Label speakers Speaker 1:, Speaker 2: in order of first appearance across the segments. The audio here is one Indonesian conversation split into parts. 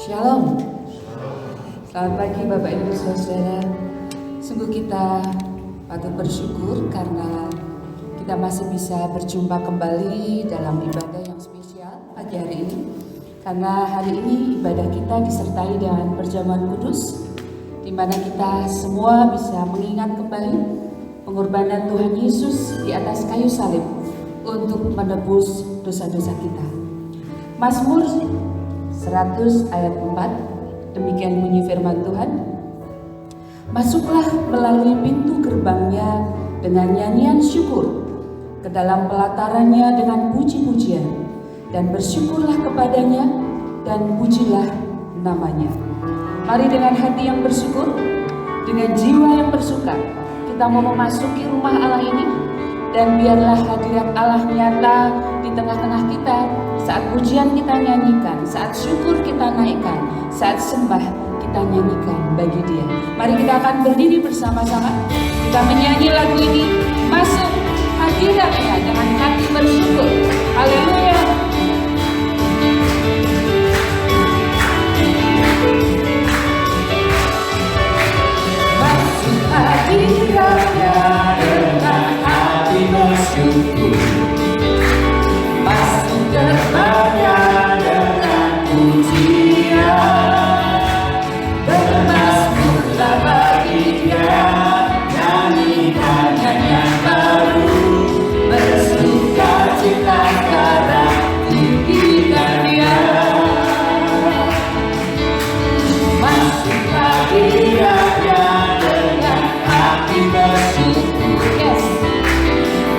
Speaker 1: Shalom. Selamat pagi Bapak Ibu Saudara. Sungguh kita patut bersyukur karena kita masih bisa berjumpa kembali dalam ibadah yang spesial pagi hari ini. Karena hari ini ibadah kita disertai dengan perjamuan kudus, di mana kita semua bisa mengingat kembali pengorbanan Tuhan Yesus di atas kayu salib untuk menebus dosa-dosa kita. Mazmur 100 ayat 4, demikian bunyi firman Tuhan. Masuklah melalui pintu gerbangnya dengan nyanyian syukur, ke dalam pelatarannya dengan puji-pujian, dan bersyukurlah kepadanya dan pujilah namanya. Mari dengan hati yang bersyukur, dengan jiwa yang bersuka, kita mau memasuki rumah Allah ini, dan biarlah hadirat Allah nyata di tengah-tengah kita saat pujian kita nyanyikan, saat syukur kita naikkan, saat sembah kita nyanyikan bagi Dia. Mari kita akan berdiri bersama-sama, kita menyanyi lagu ini, masuk hadiratnya dengan hati bersyukur. Haleluya. Masuk hadiratnya dengan hati bersyukur. Masuk gerbangnya dengan pujian, bermazmurlah bagi Dia, nyanyikan nyanyian baru, bersukacita karena tinggikan Dia. Masuk hadiratnya dengan hati bersyukur. Yes.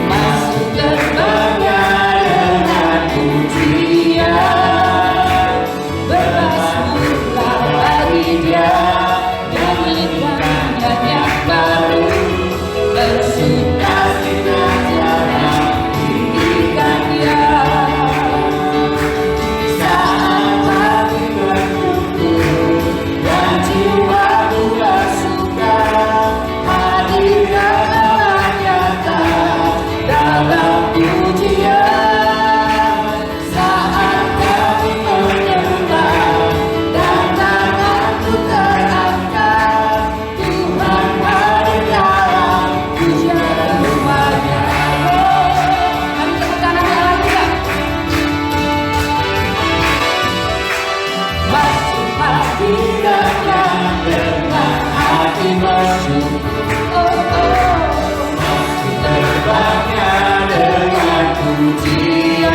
Speaker 1: Masuk gerbangnya dengan pujian, bermazmurlah bagi Dia, nyanyikan nyanyian baru, bersukacita karena tinggikan Dia. Saat hati bersyukur dan jiwaku bersuka, hadirat Allah nyata dalam pujian. Saat kami menyembah dan tanganku terangkat, Tuhan hadir dalam pujian rumah-Nya. Mari tepuk tangannya lagi. Masuk hadiratnya dengan hati bersyukur. Masuk gerbangnya dengan pujian,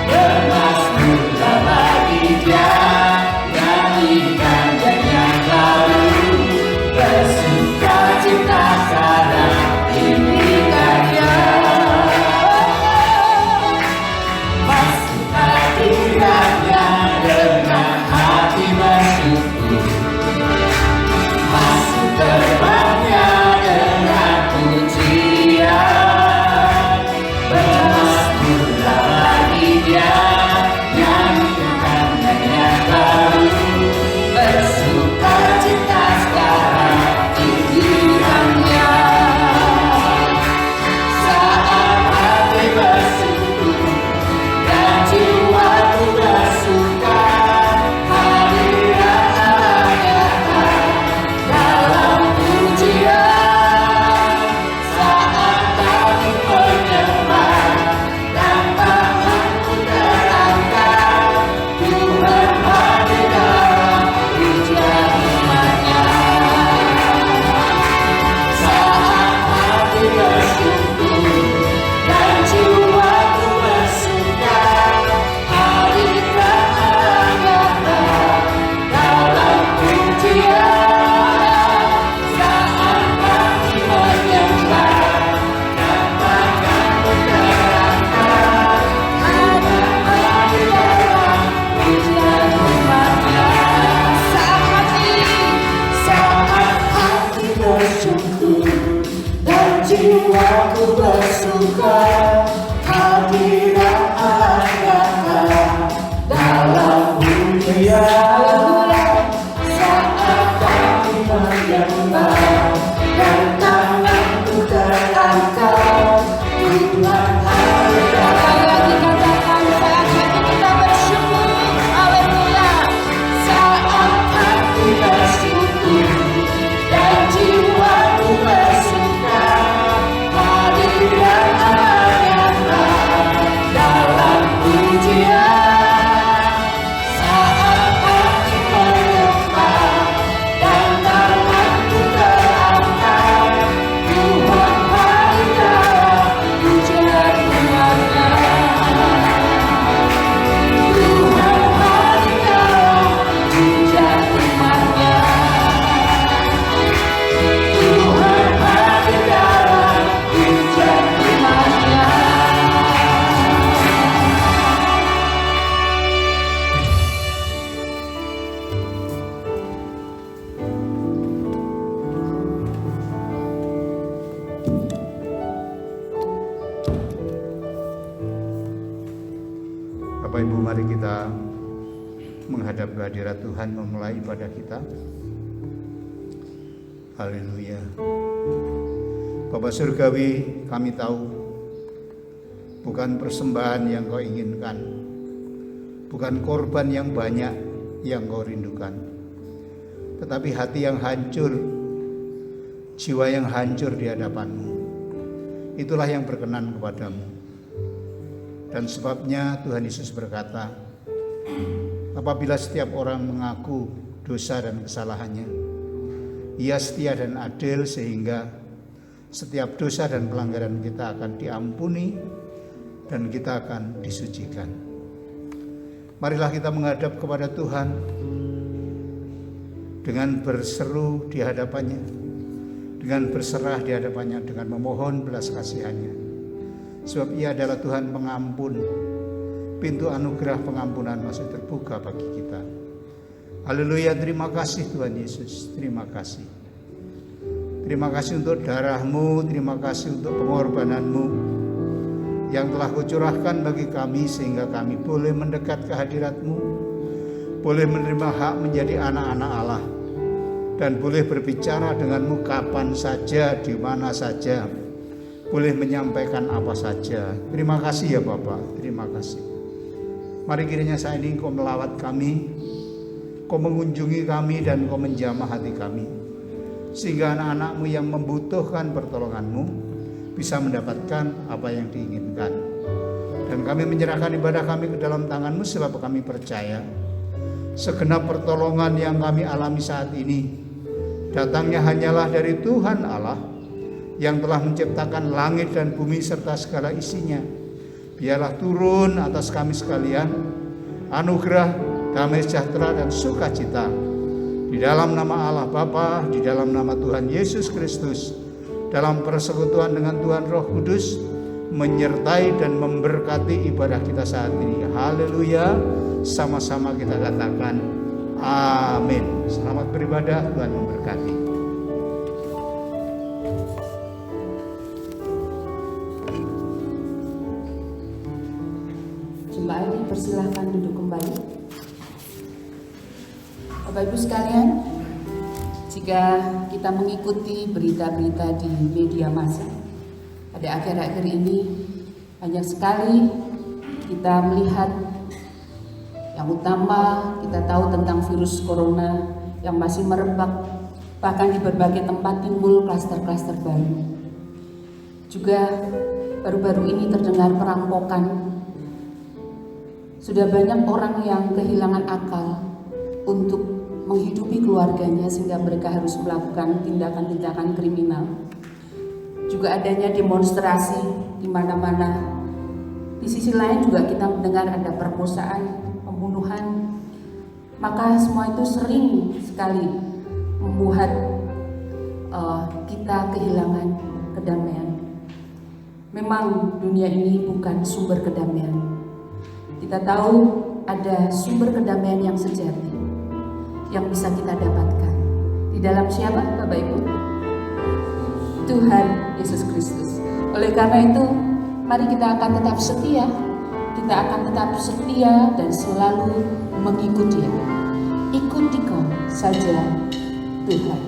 Speaker 1: bermazmurlah bagi Dia, nyanyikan nyanyian baru, bersukacita karena tinggikan Dia. Masuk hadiratnya dengan hati bersyukur. Masuk gerbangnya dengan pujian, bermazmurlah bagi Dia, nyanyikan nyanyian baru, bersukacita sekarang tinggikan Dia. Saat hati bersyukur dan jiwaku bersuka, hadirat Allah nyata dalam pujian. Saat kami menyembah dan tanganku terangkat, Tuhan hadir dalam pujian rumah-Nya. Saat hati bersyukur dan jiwaku bersuka, hadirat Allah nyata dalam pujian. Saat kami menyembah dan tanganku terangkat, Tuhan hadir dalam pujian rumah-Nya. Saat hati bersyukur dan jiwaku bersuka, hadirat Allah nyata dalam pujian. Saat kami menyembah dan tanganku terangkat, Tuhan hadir dalam. Katakan saat hati kita bersyukur, haleluya.
Speaker 2: mari kita menghadap kehadirat Tuhan, memulai ibadah kita. Haleluya. Bapa Surgawi, kami tahu bukan persembahan yang Kau inginkan, bukan korban yang banyak yang Kau rindukan, tetapi hati yang hancur, jiwa yang hancur di hadapan-Mu. Itulah yang berkenan kepadamu. Dan sebabnya Tuhan Yesus berkata, apabila setiap orang mengaku dosa dan kesalahannya, Ia setia dan adil sehingga setiap dosa dan pelanggaran kita akan diampuni dan kita akan disucikan. Marilah kita menghadap kepada Tuhan dengan berseru di hadapannya, dengan berserah di hadapannya, dengan memohon belas kasihannya. Sebab Ia adalah Tuhan pengampun. Pintu anugerah pengampunan masih terbuka bagi kita. Haleluya, terima kasih Tuhan Yesus, terima kasih. Terima kasih untuk darah-Mu, terima kasih untuk pengorbanan-Mu yang telah Kau curahkan bagi kami sehingga kami boleh mendekat ke hadirat-Mu, boleh menerima hak menjadi anak-anak Allah, dan boleh berbicara dengan-Mu kapan saja, di mana saja, boleh menyampaikan apa saja. Terima kasih ya Bapak, terima kasih. Mari kiranya saat ini Kau melawat kami, Kau mengunjungi kami, dan Kau menjamah hati kami, sehingga anak-anak-Mu yang membutuhkan pertolongan-Mu bisa mendapatkan apa yang diinginkan. Dan kami menyerahkan ibadah kami ke dalam tangan-Mu, sebab kami percaya segenap pertolongan yang kami alami saat ini datangnya hanyalah dari Tuhan Allah yang telah menciptakan langit dan bumi serta segala isinya. Biarlah turun atas kami sekalian anugerah, damai sejahtera dan sukacita di dalam nama Allah Bapa, di dalam nama Tuhan Yesus Kristus, dalam persekutuan dengan Tuhan Roh Kudus, menyertai dan memberkati ibadah kita saat ini. Haleluya. Sama-sama kita katakan amin. Selamat beribadah, Tuhan memberkati.
Speaker 1: Jemaat dipersilahkan duduk kembali. Bapak Ibu sekalian, jika kita mengikuti berita-berita di media massa pada akhir-akhir ini, banyak sekali kita melihat yang utama kita tahu tentang virus corona yang masih merebak, bahkan di berbagai tempat timbul klaster-klaster baru. Juga baru-baru ini terdengar perampokan. Sudah banyak orang yang kehilangan akal untuk menghidupi keluarganya sehingga mereka harus melakukan tindakan-tindakan kriminal. Juga adanya demonstrasi di mana-mana. Di sisi lain juga kita mendengar ada perkosaan, pembunuhan. Maka semua itu sering sekali membuat kita kehilangan kedamaian. Memang dunia ini bukan sumber kedamaian. Kita tahu ada sumber kedamaian yang sejati yang bisa kita dapatkan di dalam siapa, Bapak Ibu? Tuhan Yesus Kristus. Oleh karena itu, mari kita akan tetap setia. Kita akan tetap setia dan selalu mengikuti Dia. Ikuti Kau saja Tuhan.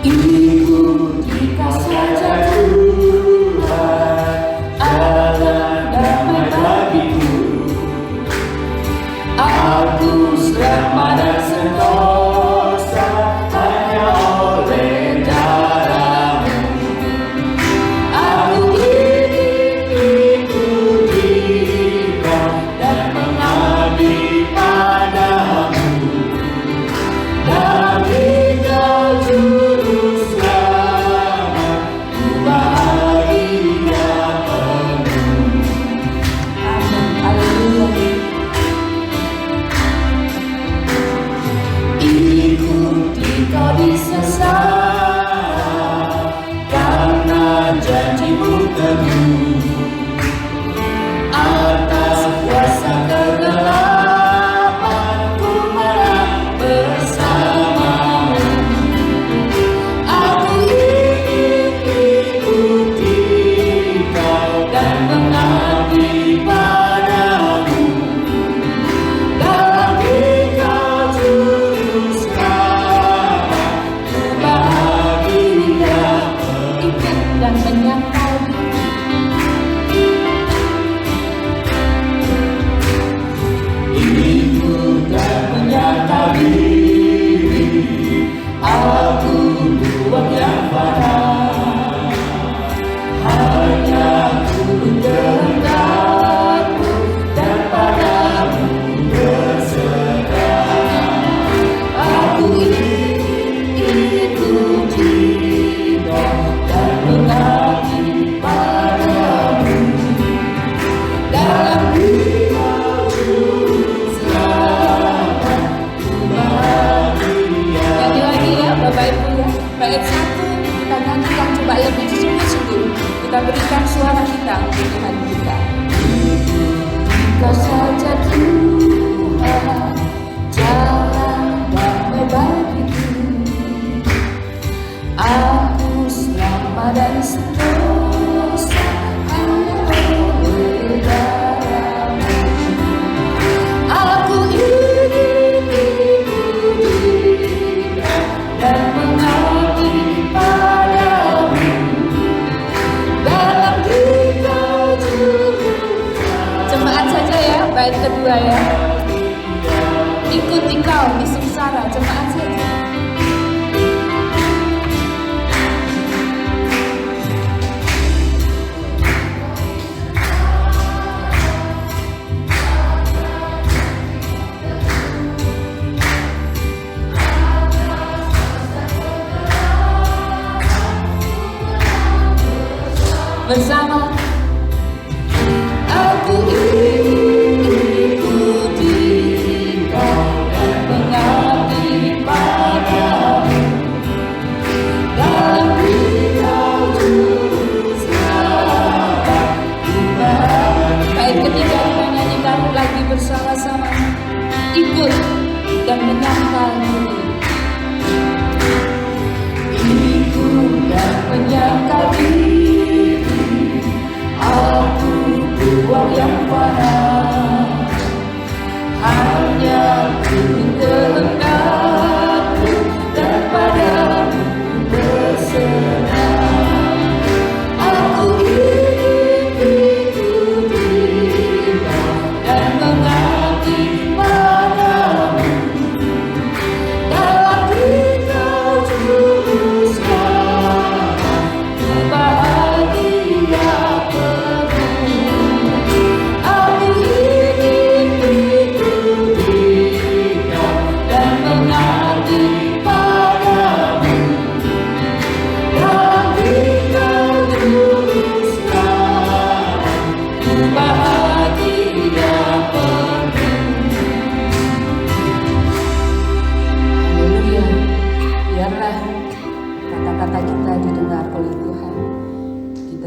Speaker 1: Ikuti Kau saja Tuhan, alam damai bagiku. Aku selamat dan sentosa hanya oleh darah-Mu. Aku ingin Engkau saja Tuhan, jalan damai bagiku. Aku selamat dan sentosa hanya oleh darah-Mu. Aku ingin ikuti dan mengabdi padamu dalam Dikau juru. Jemaat saja ya, bait kedua ya. Ikuti Kau di sengsara, jemaat saja. Bersama aku ingin ikuti Kau dan mengabdi padamu dalam Dikau juru selamat. Bait ketiga kita nyanyikan lagi bersama-sama. Ikut dan menyangkal diri. Ikut dan menyangkal diri. Aku buang yang fana, hanya ingin kehendak-Mu dan padamu berserah. Aku ingin ikuti dan mengabdi padamu dalam Dikau juru selamat. Bahagia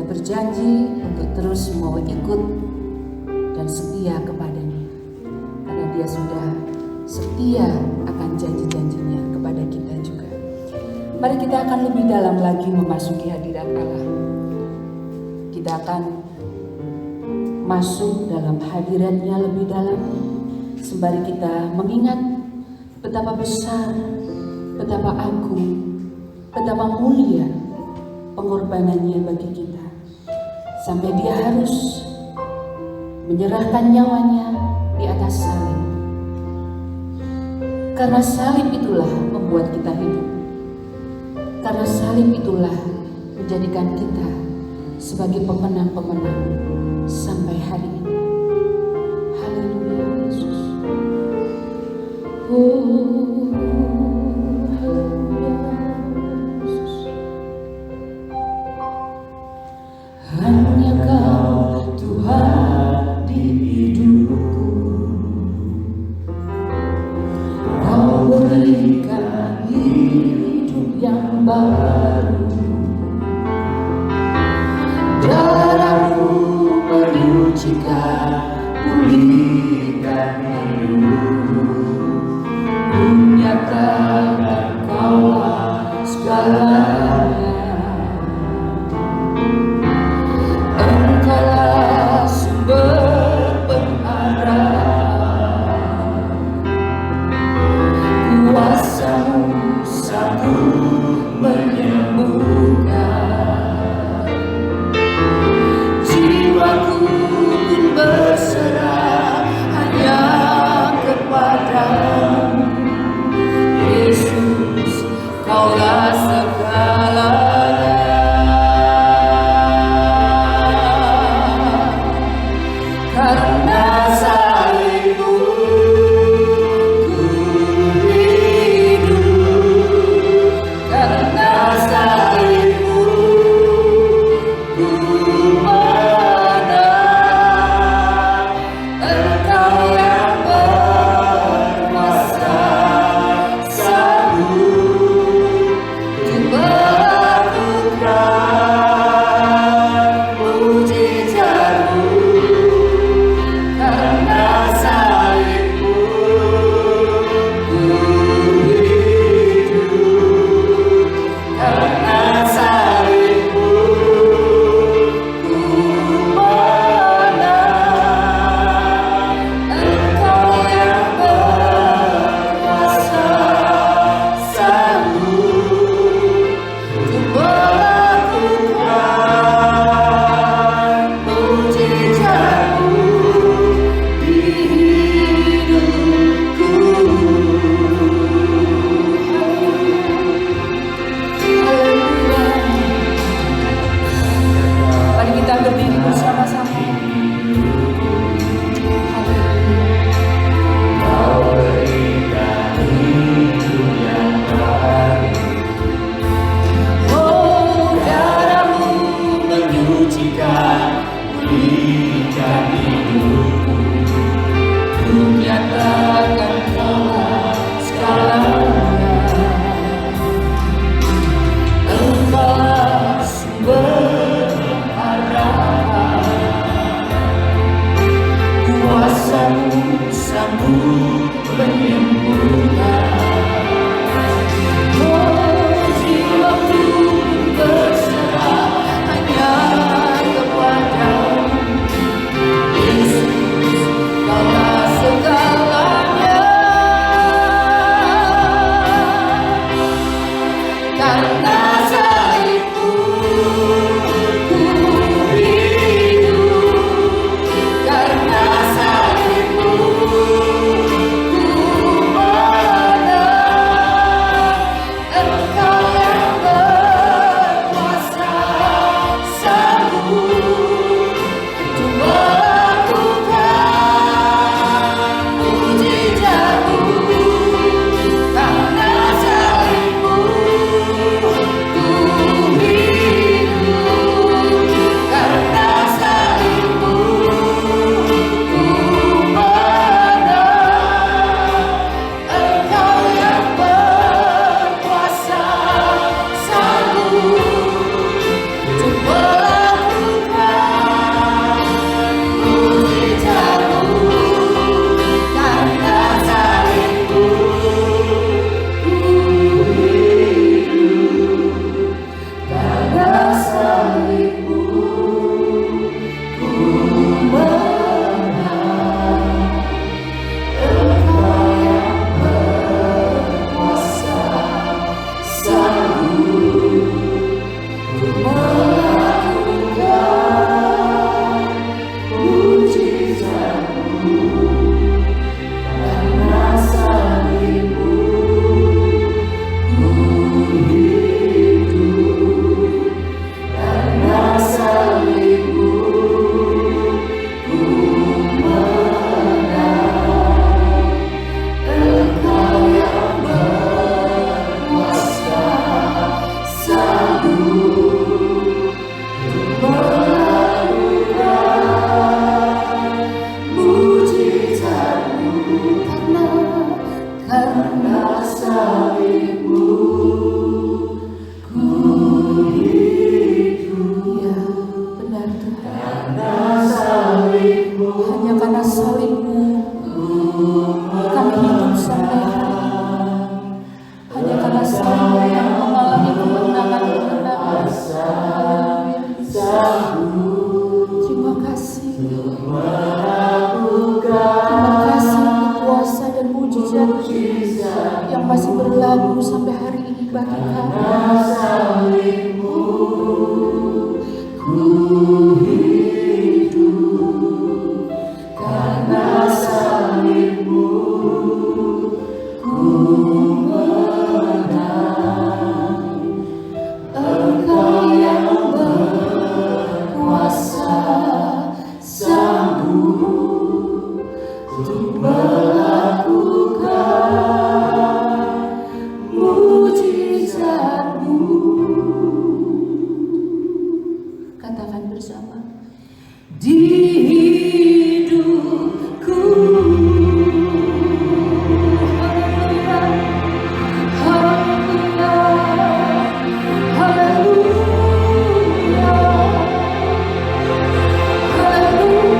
Speaker 1: berjanji untuk terus mau ikut dan setia kepadanya, karena Dia sudah setia akan janji-janjinya kepada kita juga. Mari kita akan lebih dalam lagi memasuki hadirat Allah. Kita akan masuk dalam hadirat-Nya lebih dalam, sembari kita mengingat betapa besar, betapa agung, betapa mulia pengorbanannya bagi kita, sampai Dia harus menyerahkan nyawanya di atas salib. Karena salib itulah membuat kita hidup. Karena salib itulah menjadikan kita sebagai pemenang-pemenang sampai hari ini. Haleluya Yesus. Oh, haleluya Yesus. Hanya Kau Tuhan di hidupku. Kau berikan hidup yang baru. Darah-Mu menyucikan, pulihkan hidup. Ku nyatakan Kaulah segalanya. Engkaulah sumber pengharapan. Kuasa-Mu sanggup menyembuhkan. Jiwaku pun berserah hanya kepada-Mu, Yesus. kuasa-Mu sanggup menyembuhkan. Oh, jiwaku berserah hanya kepada-Mu, Yesus, Kaulah segalanya. Karena salib-Mu ku hidup, karena salib-Mu ku menang. Engkau yang berkuasa sanggup untuk melakukan mujizat-Mu. Karena salib-Mu ku hidup, karena salib-Mu ku menang. Engkau yang berkuasa sanggup untuk melakukan mujizat-Mu. Karena salib-Mu ku hidup, karena salib-Mu ku menang. Engkau yang berkuasa sanggup untuk melakukan mujizat-Mu. Karena salib-Mu ku hidup, karena salib-Mu ku menang. Engkau yang berkuasa sanggup untuk melakukan mujizat-Mu. Karena salib-Mu ku hidup. Ya, benar Tuhan. Karena salib-Mu, hanya karena salib-Mu kami hidup sampai hari ini. Hanya karena salib-Mu yang mengalami kemenangan-kemenangan. Terima kasih. Terima kasih untuk kuasa dan mujizat yang masih berlaku sampai hari ini bagi kami. Karena salib-Mu ku menang. Engkau yang berkuasa sanggup untuk melakukan mujizat-Mu. Katakan bersama. Di hidupku, haleluya, haleluya, haleluya, haleluya.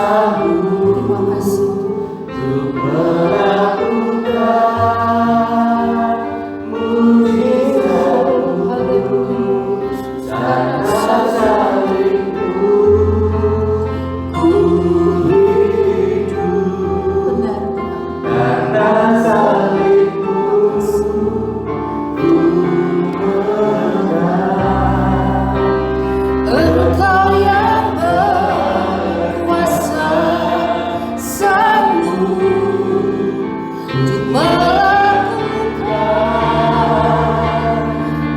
Speaker 1: Terima kasih. Engkau yang berkuasa, sanggup untuk melakukan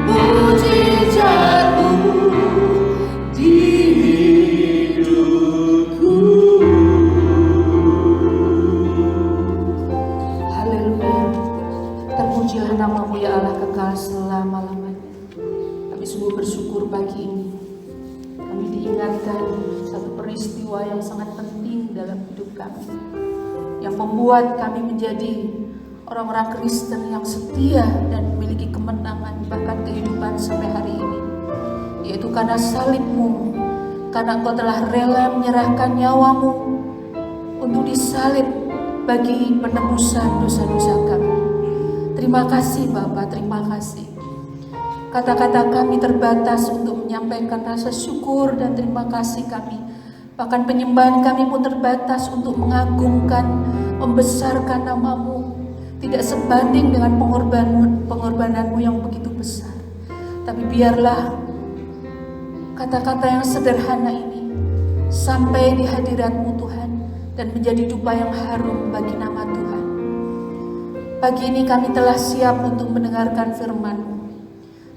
Speaker 1: mujizat-Mu di hidupku. Haleluya. Terpujilah nama-Mu ya Allah kekal selama-lamanya. Kami sungguh bersyukur pagi ini. Kami diingatkan satu peristiwa yang sangat penting dalam hidup kami, yang membuat kami menjadi orang-orang Kristen yang setia dan memiliki kemenangan bahkan kehidupan sampai hari ini, yaitu karena salib-Mu, karena Engkau telah rela menyerahkan nyawa-Mu untuk disalib bagi penebusan dosa-dosa kami. Terima kasih Bapa, terima kasih. Kata-kata kami terbatas untuk menyampaikan rasa syukur dan terima kasih kami. Bahkan penyembahan kami pun terbatas untuk mengagungkan, membesarkan nama-Mu. Tidak sebanding dengan pengorbanan-Mu yang begitu besar. Tapi biarlah kata-kata yang sederhana ini sampai di hadirat-Mu Tuhan dan menjadi dupa yang harum bagi nama Tuhan. Pagi ini kami telah siap untuk mendengarkan firman-Mu.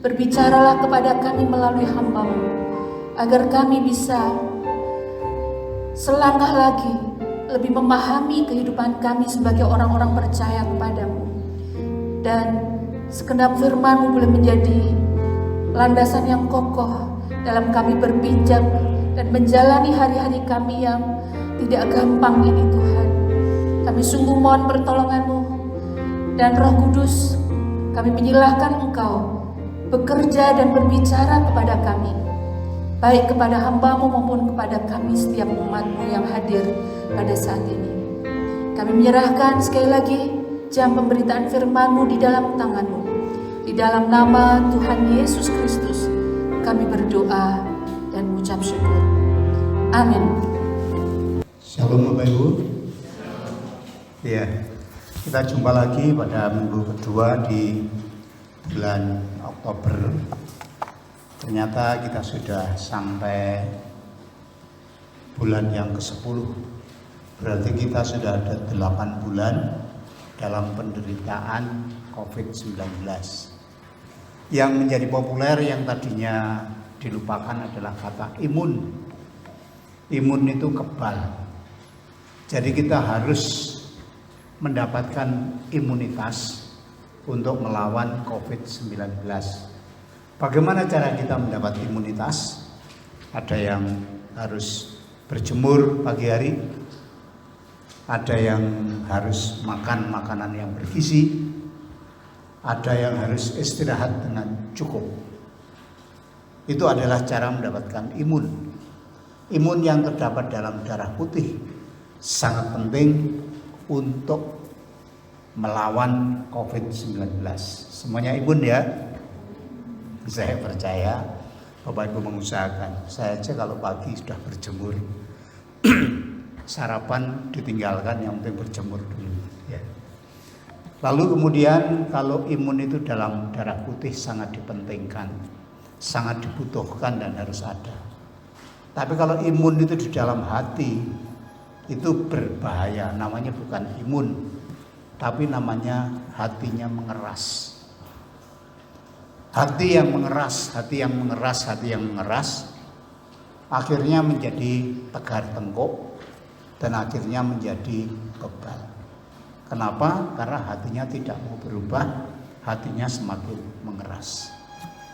Speaker 1: Berbicaralah kepada kami melalui hamba-Mu, agar kami bisa selangkah lagi lebih memahami kehidupan kami sebagai orang-orang percaya kepada-Mu. Dan segenap firman-Mu boleh menjadi landasan yang kokoh dalam kami berpijak dan menjalani hari-hari kami yang tidak gampang ini Tuhan. Kami sungguh mohon pertolongan-Mu dan Roh Kudus, kami menyilahkan Engkau bekerja dan berbicara kepada kami, baik kepada hamba-Mu maupun kepada kami setiap umat-Mu yang hadir pada saat ini. Kami menyerahkan sekali lagi jam pemberitaan firman-Mu di dalam tangan-Mu. Di dalam nama Tuhan Yesus Kristus kami berdoa dan mengucap syukur. Amin.
Speaker 2: Shalom Bapak Ibu. Ya, kita jumpa lagi pada minggu kedua di bulan Oktober. Ternyata kita sudah sampai bulan yang ke-10. Berarti kita sudah ada 8 bulan dalam penderitaan COVID-19. Yang menjadi populer yang tadinya dilupakan adalah kata imun. Imun itu kebal. Jadi kita harus mendapatkan imunitas untuk melawan COVID-19. Bagaimana cara kita mendapat imunitas? Ada yang harus berjemur pagi hari, ada yang harus makan makanan yang bergizi, ada yang harus istirahat dengan cukup. Itu adalah cara mendapatkan imun. Imun yang terdapat dalam darah putih sangat penting untuk melawan COVID-19. Semuanya imun ya. Saya percaya Bapak Ibu mengusahakan. Saya aja kalau pagi sudah berjemur, sarapan ditinggalkan, yang penting berjemur dulu ya. Lalu kemudian kalau imun itu dalam darah putih sangat dipentingkan, sangat dibutuhkan dan harus ada. Tapi kalau imun itu di dalam hati, itu berbahaya. Namanya bukan imun, tapi namanya hatinya mengeras. Hati yang mengeras, hati yang mengeras, hati yang mengeras, akhirnya menjadi tegar tengkuk dan akhirnya menjadi bebal. Kenapa? Karena hatinya tidak mau berubah, hatinya semakin mengeras.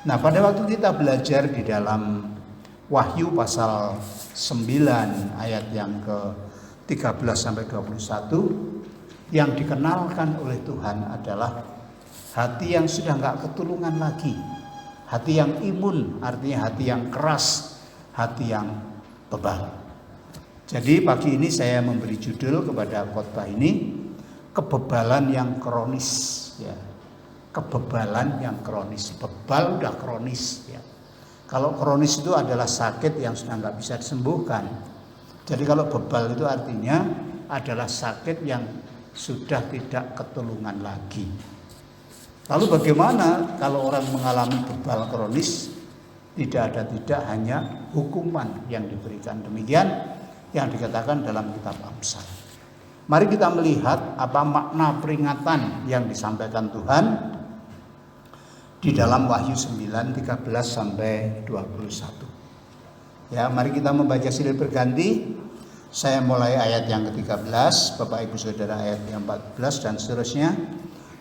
Speaker 2: Nah, pada waktu kita belajar di dalam Wahyu pasal 9 ayat yang ke-13 sampai 21, yang dikenalkan oleh Tuhan adalah hati yang sudah nggak ketulungan lagi, hati yang imun, artinya hati yang keras, hati yang bebal. Jadi pagi ini saya memberi judul kepada khotbah ini, kebebalan yang kronis. Ya. Kebebalan yang kronis. Bebal udah kronis. Ya. Kalau kronis itu adalah sakit yang sudah nggak bisa disembuhkan. Jadi kalau bebal itu artinya adalah sakit yang sudah tidak ketulungan lagi. Lalu bagaimana kalau orang mengalami bebal kronis? Tidak hanya hukuman yang diberikan, demikian yang dikatakan dalam kitab Amsal. Mari kita melihat apa makna peringatan yang disampaikan Tuhan di dalam Wahyu 9:13 sampai 21. Ya, mari kita membaca silih berganti. Saya mulai ayat yang ke-13, Bapak Ibu Saudara ayat yang 14 dan seterusnya.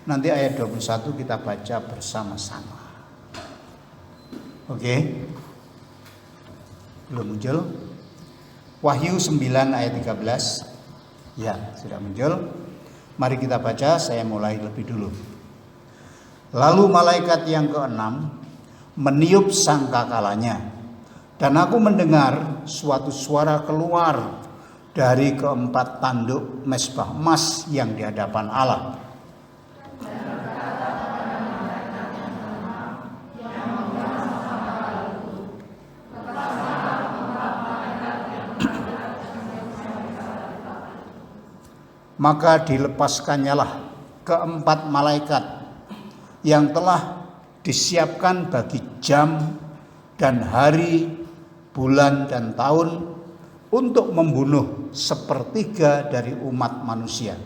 Speaker 2: Nanti ayat 21 kita baca bersama-sama. Oke. Belum muncul? Wahyu 9 ayat 13. Ya, sudah muncul. Mari kita baca, saya mulai lebih dulu. Lalu malaikat yang ke-6 meniup sangkakalanya, dan aku mendengar suatu suara keluar dari keempat tanduk mezbah emas yang di hadapan Allah. Maka dilepaskannyalah keempat malaikat yang telah disiapkan bagi jam dan hari, bulan dan tahun untuk membunuh sepertiga dari umat manusia.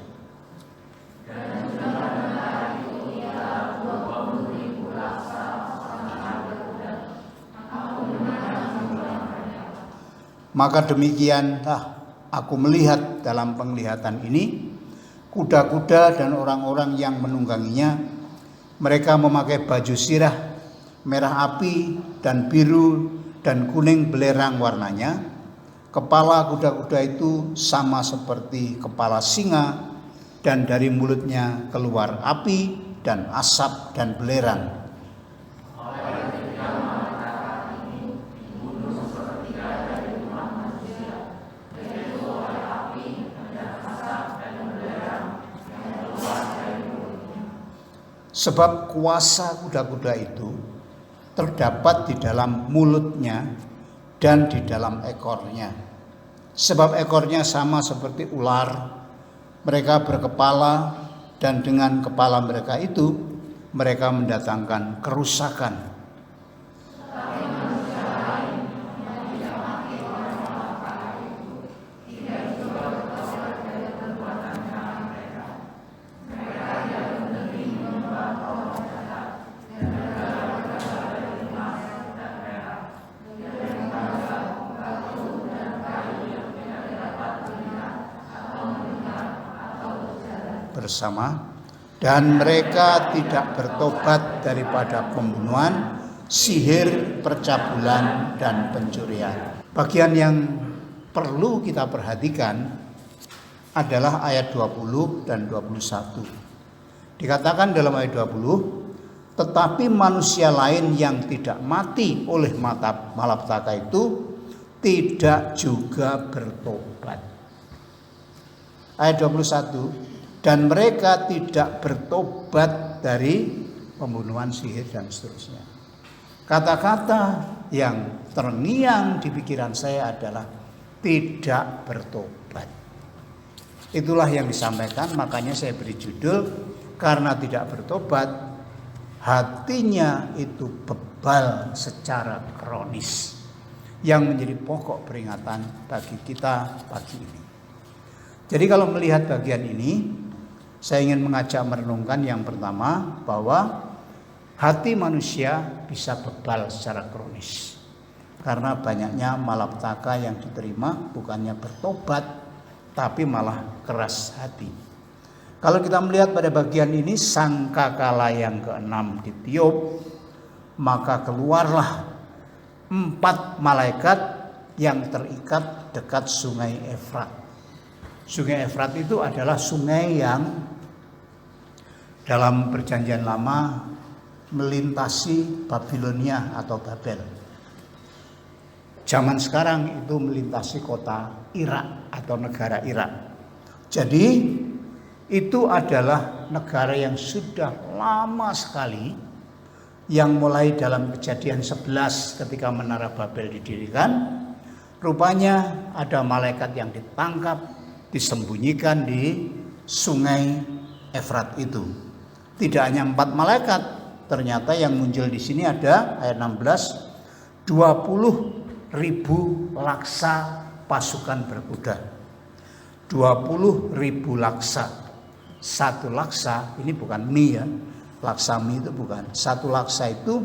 Speaker 2: Maka demikianlah aku melihat dalam penglihatan ini kuda-kuda dan orang-orang yang menungganginya. Mereka memakai baju sirah merah api dan biru dan kuning belerang warnanya. Kepala kuda-kuda itu sama seperti kepala singa, dan dari mulutnya keluar api dan asap dan belerang. Sebab kuasa kuda-kuda itu terdapat di dalam mulutnya dan di dalam ekornya. Sebab ekornya sama seperti ular. Mereka berkepala, dan dengan kepala mereka itu mereka mendatangkan kerusakan. Bersama, dan mereka tidak bertobat daripada pembunuhan, sihir, percabulan, dan pencurian. Bagian yang perlu kita perhatikan adalah ayat 20 dan 21. Dikatakan dalam ayat 20, tetapi manusia lain yang tidak mati oleh malapetaka itu tidak juga bertobat. Ayat 21, dan mereka tidak bertobat dari pembunuhan, sihir, dan seterusnya. Kata-kata yang terngiang di pikiran saya adalah tidak bertobat. Itulah yang disampaikan, makanya saya beri judul, karena tidak bertobat, hatinya itu bebal secara kronis, yang menjadi pokok peringatan bagi kita pagi ini. Jadi kalau melihat bagian ini, saya ingin mengajak merenungkan yang pertama, bahwa hati manusia bisa bebal secara kronis karena banyaknya malapetaka yang diterima, bukannya bertobat tapi malah keras hati. Kalau kita melihat pada bagian ini, sangkakala yang ke-6 ditiup, maka keluarlah 4 malaikat yang terikat dekat sungai Efrat. Sungai Efrat itu adalah sungai yang dalam perjanjian lama melintasi Babilonia atau Babel. Zaman sekarang itu melintasi kota Irak atau negara Irak. Jadi itu adalah negara yang sudah lama sekali, yang mulai dalam Kejadian 11 ketika Menara Babel didirikan. Rupanya ada malaikat yang ditangkap, disembunyikan di sungai Efrat itu. Tidak hanya 4 malaikat, ternyata yang muncul di sini ada ayat 16, 20.000 laksa pasukan berkuda. 20.000 laksa. Satu laksa, ini bukan mie ya, laksa mie itu bukan. Satu laksa itu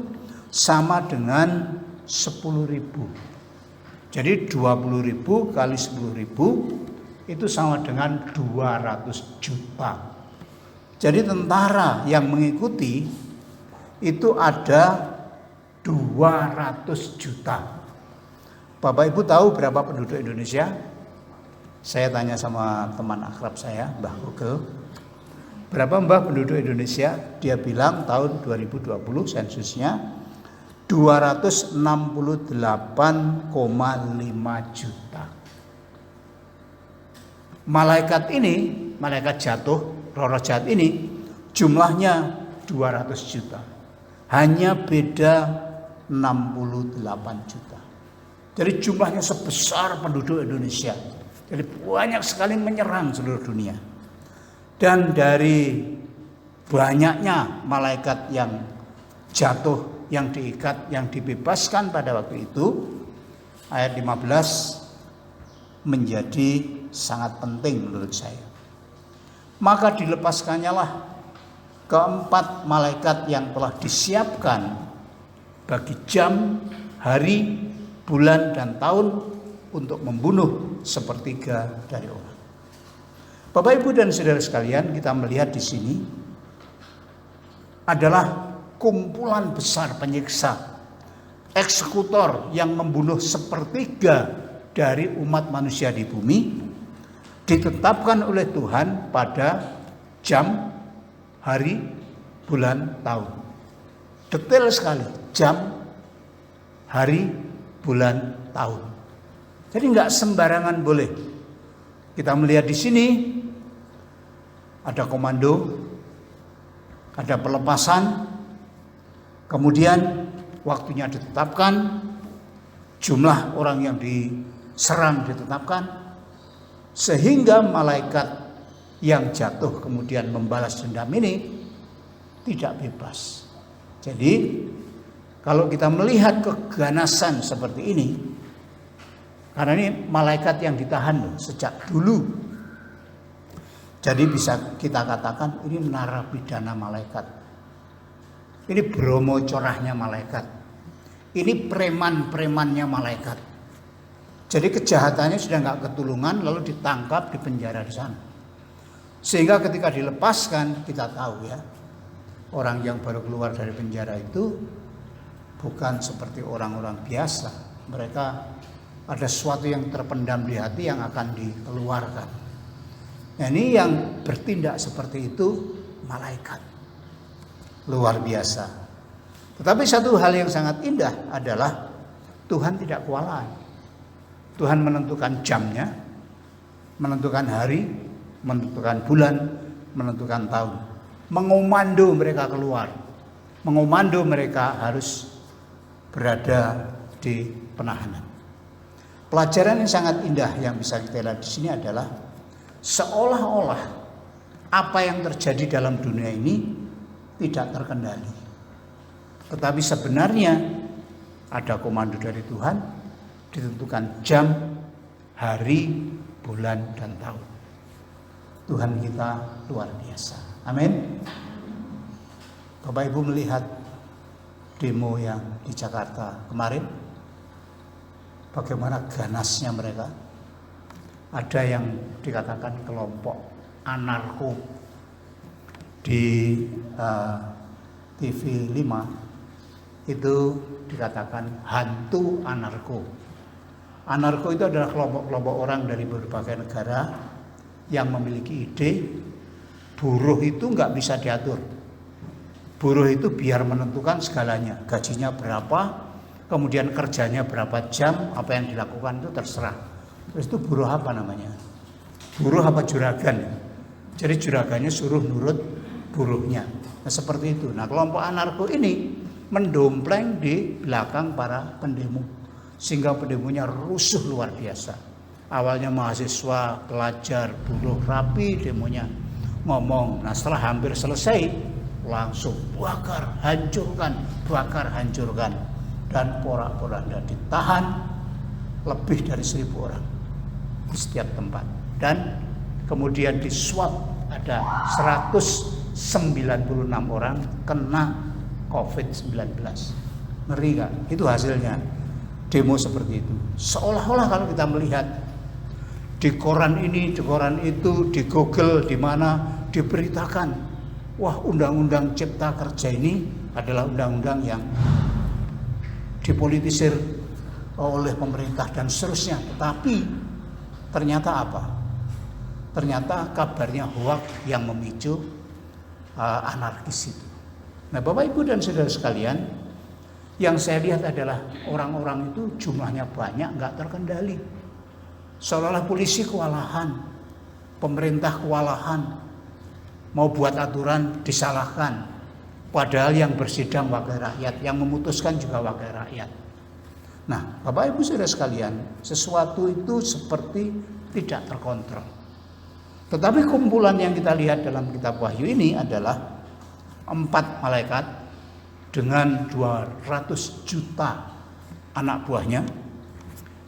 Speaker 2: sama dengan 10.000. Jadi 20.000 kali 10.000 itu sama dengan 200 juta. Jadi tentara yang mengikuti itu ada 200 juta. Bapak Ibu tahu berapa penduduk Indonesia? Saya tanya sama teman akrab saya, Mbah Google. Berapa Mbah penduduk Indonesia? Dia bilang tahun 2020 sensusnya 268,5 juta. Malaikat ini, malaikat jatuh, roh jahat ini jumlahnya 200 juta. Hanya beda 68 juta. Jadi jumlahnya sebesar penduduk Indonesia. Jadi banyak sekali menyerang seluruh dunia. Dan dari banyaknya malaikat yang jatuh, yang diikat, yang dibebaskan pada waktu itu, ayat 15 menjadi sangat penting menurut saya. Maka dilepaskannya lah keempat malaikat yang telah disiapkan bagi jam, hari, bulan, dan tahun untuk membunuh sepertiga dari orang. Bapak, Ibu, dan saudara sekalian, kita melihat di sini adalah kumpulan besar penyiksa, eksekutor yang membunuh sepertiga dari umat manusia di bumi, ditetapkan oleh Tuhan pada jam, hari, bulan, tahun. Detail sekali, jam, hari, bulan, tahun. Jadi nggak sembarangan boleh. Kita melihat di sini ada komando, ada pelepasan. Kemudian waktunya ditetapkan, jumlah orang yang diserang ditetapkan, sehingga malaikat yang jatuh kemudian membalas dendam ini tidak bebas. Jadi kalau kita melihat keganasan seperti ini, karena ini malaikat yang ditahan sejak dulu, jadi bisa kita katakan ini narapidana malaikat. Ini Bromo corahnya malaikat. Ini preman-premannya malaikat. Jadi kejahatannya sudah nggak ketulungan, lalu ditangkap, dipenjara di sana. Sehingga ketika dilepaskan, kita tahu ya, orang yang baru keluar dari penjara itu bukan seperti orang-orang biasa. Mereka ada sesuatu yang terpendam di hati yang akan dikeluarkan. Nah, ini yang bertindak seperti itu malaikat. Luar biasa. Tetapi satu hal yang sangat indah adalah Tuhan tidak kewalahan. Tuhan menentukan jamnya, menentukan hari, menentukan bulan, menentukan tahun. Mengomando mereka keluar. Mengomando mereka harus berada di penahanan. Pelajaran yang sangat indah yang bisa kita lihat di sini adalah seolah-olah apa yang terjadi dalam dunia ini tidak terkendali. Tetapi sebenarnya ada komando dari Tuhan, ditentukan jam, hari, bulan, dan tahun. Tuhan kita luar biasa. Amin. Bapak Ibu melihat demo yang di Jakarta kemarin, bagaimana ganasnya mereka. Ada yang dikatakan kelompok anarko. Di TV 5 itu dikatakan hantu anarko. Anarko itu adalah kelompok-kelompok orang dari berbagai negara yang memiliki ide buruh itu nggak bisa diatur. Buruh itu biar menentukan segalanya, gajinya berapa, kemudian kerjanya berapa jam, apa yang dilakukan itu terserah. Terus itu buruh apa namanya? Buruh apa juragan? Jadi juragannya suruh nurut buruhnya. Nah, seperti itu. Nah, kelompok anarko ini mendompleng di belakang para pendemo, sehingga pendemonya rusuh luar biasa. Awalnya mahasiswa, pelajar, buruh rapi demonya ngomong. Nah, setelah hampir selesai langsung bakar, hancurkan, dan porak-poranda ditahan lebih dari 1.000 orang di setiap tempat, dan kemudian disuap ada 196 orang kena COVID-19. Ngeri gak? Itu hasilnya demo seperti itu. Seolah-olah kalau kita melihat di koran ini, di koran itu, di Google, di mana diberitakan, wah, undang-undang cipta kerja ini adalah undang-undang yang dipolitisir oleh pemerintah dan seterusnya. Tetapi ternyata apa? Ternyata kabarnya hoax yang memicu anarkis itu. Nah, Bapak Ibu dan Saudara sekalian, yang saya lihat adalah orang-orang itu jumlahnya banyak, nggak terkendali. Seolah-olah polisi kewalahan, pemerintah kewalahan, mau buat aturan disalahkan. Padahal yang bersidang wakil rakyat, yang memutuskan juga wakil rakyat. Nah, Bapak Ibu Saudara sekalian, sesuatu itu seperti tidak terkontrol. Tetapi kumpulan yang kita lihat dalam kitab Wahyu ini adalah 4 malaikat dengan 200 juta anak buahnya.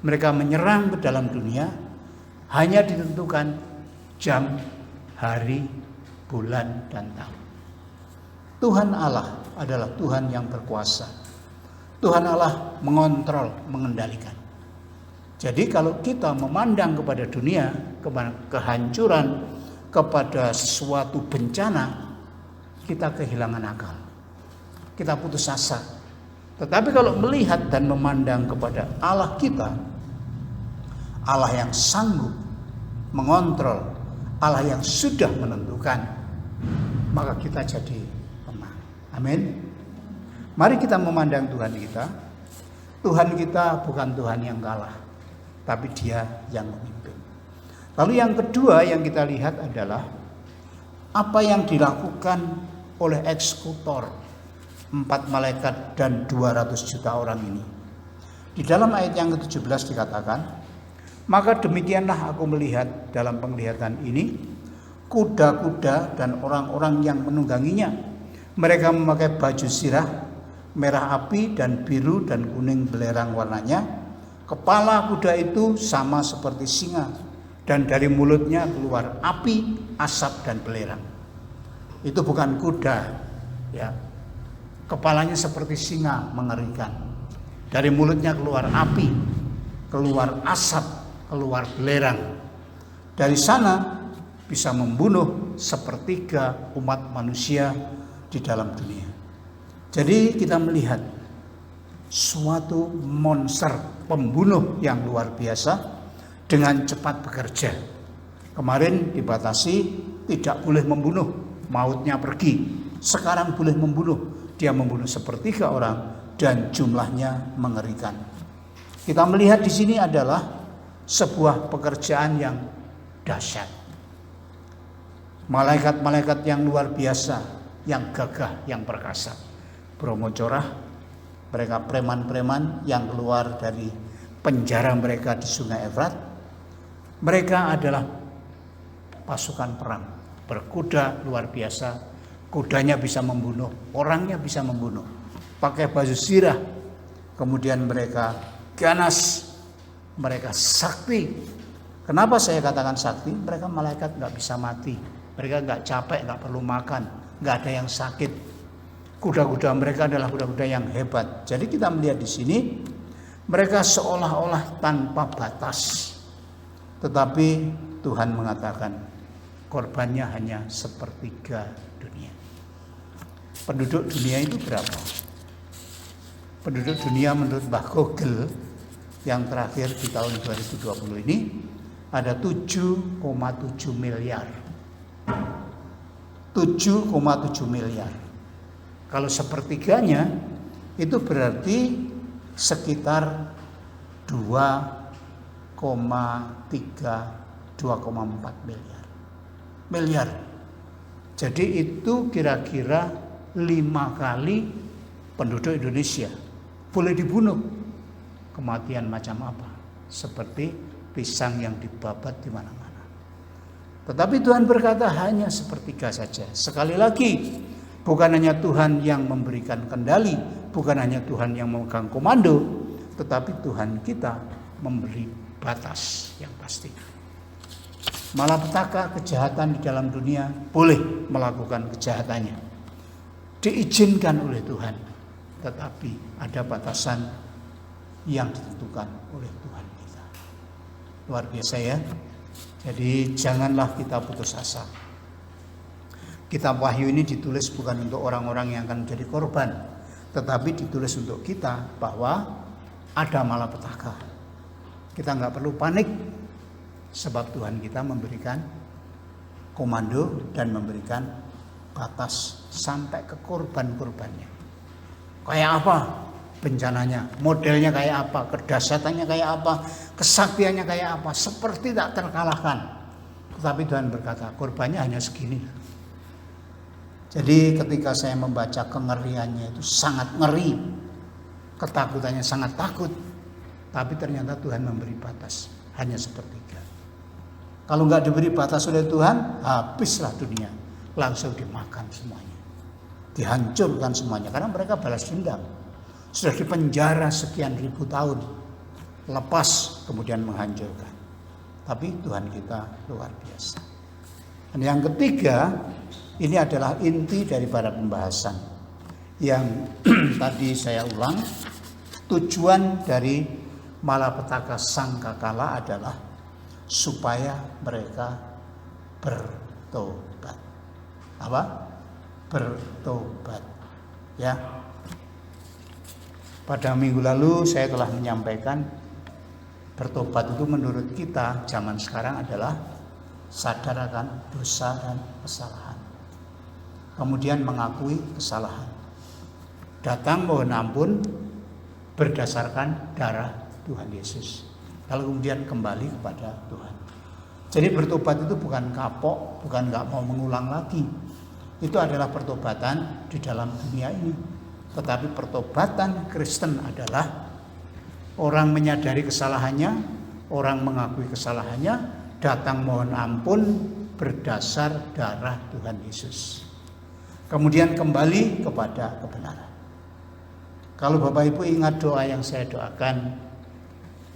Speaker 2: Mereka menyerang ke dalam dunia, hanya ditentukan jam, hari, bulan, dan tahun. Tuhan Allah adalah Tuhan yang berkuasa. Tuhan Allah mengontrol, mengendalikan. Jadi kalau kita memandang kepada dunia, kepada kehancuran, kepada sesuatu bencana, kita kehilangan akal. Kita putus asa. Tetapi kalau melihat dan memandang kepada Allah kita, Allah yang sanggup mengontrol, Allah yang sudah menentukan, maka kita jadi tenang. Amin. Mari kita memandang Tuhan kita. Tuhan kita bukan Tuhan yang kalah, tapi Dia yang memimpin. Lalu yang kedua yang kita lihat adalah apa yang dilakukan oleh eksekutor 4 malaikat dan 200 juta orang ini. Di dalam ayat yang ke-17 dikatakan, maka demikianlah aku melihat dalam penglihatan ini kuda-kuda dan orang-orang yang menungganginya. Mereka memakai baju sirah merah api dan biru dan kuning belerang warnanya. Kepala kuda itu sama seperti singa, dan dari mulutnya keluar api, asap dan belerang. Itu bukan kuda, ya. Kepalanya seperti singa, mengerikan. Dari mulutnya keluar api, keluar asap, keluar belerang. Dari sana bisa membunuh 1/3 umat manusia di dalam dunia. Jadi kita melihat suatu monster pembunuh yang luar biasa dengan cepat bekerja. Kemarin dibatasi tidak boleh membunuh, mautnya pergi. Sekarang boleh membunuh. Dia membunuh 1/3 orang dan jumlahnya mengerikan. Kita melihat di sini adalah sebuah pekerjaan yang dahsyat. Malaikat-malaikat yang luar biasa, yang gagah, yang perkasa. Bromo Corah, mereka preman-preman yang keluar dari penjara mereka di Sungai Efrat. Mereka adalah pasukan perang, berkuda luar biasa. Kudanya bisa membunuh, orangnya bisa membunuh. Pakai baju sirah, kemudian mereka ganas, mereka sakti. Kenapa saya katakan sakti? Mereka malaikat nggak bisa mati, mereka nggak capek, nggak perlu makan, nggak ada yang sakit. Kuda-kuda mereka adalah kuda-kuda yang hebat. Jadi kita melihat di sini mereka seolah-olah tanpa batas. Tetapi Tuhan mengatakan korbannya hanya 1/3 dunia. Penduduk dunia itu berapa? Penduduk dunia menurut Mbah Google yang terakhir di tahun 2020 ini ada 7,7 miliar. 7,7 miliar. Kalau 1/3 itu berarti sekitar 2,4 miliar. Jadi itu kira-kira 5 kali penduduk Indonesia. Boleh dibunuh. Kematian macam apa? Seperti pisang yang dibabat di mana-mana. Tetapi Tuhan berkata hanya sepertiga saja. Sekali lagi, bukan hanya Tuhan yang memberikan kendali, bukan hanya Tuhan yang memegang komando, tetapi Tuhan kita memberi batas yang pasti. Malapetaka kejahatan di dalam dunia boleh melakukan kejahatannya, diizinkan oleh Tuhan, tetapi ada batasan yang ditentukan oleh Tuhan kita. Luar biasa ya. Jadi janganlah kita putus asa. Kitab Wahyu ini ditulis bukan untuk orang-orang yang akan menjadi korban, tetapi ditulis untuk kita bahwa ada malapetaka. Kita nggak perlu panik, sebab Tuhan kita memberikan komando dan memberikan batas sampai ke korban-korbannya. Kayak apa bencananya, modelnya kayak apa, kedahsyatannya kayak apa, kesaktiannya kayak apa, seperti tak terkalahkan. Tetapi Tuhan berkata korbannya hanya segini. Jadi ketika saya membaca kengeriannya itu sangat ngeri, ketakutannya sangat takut, tapi ternyata Tuhan memberi batas hanya sepertiga. Kalau nggak diberi batas oleh Tuhan, habislah dunia, langsung dimakan semuanya, dihancurkan semuanya, karena mereka balas dendam. Sudah dipenjara sekian ribu tahun, lepas kemudian menghancurkan. Tapi Tuhan kita luar biasa. Dan yang ketiga, ini adalah inti daripada pembahasan yang tadi saya ulang. Tujuan dari malapetaka sangkakala adalah supaya mereka bertobat. Apa? Bertobat. Ya. Pada minggu lalu saya telah menyampaikan bertobat itu menurut kita zaman sekarang adalah sadar akan dosa dan kesalahan. Kemudian mengakui kesalahan. Datang mohon ampun berdasarkan darah Tuhan Yesus. Lalu kemudian kembali kepada Tuhan. Jadi bertobat itu bukan kapok, bukan nggak mau mengulang lagi. Itu adalah pertobatan di dalam dunia ini. Tetapi pertobatan Kristen adalah orang menyadari kesalahannya, orang mengakui kesalahannya, datang mohon ampun berdasar darah Tuhan Yesus. Kemudian kembali kepada kebenaran. Kalau Bapak Ibu ingat doa yang saya doakan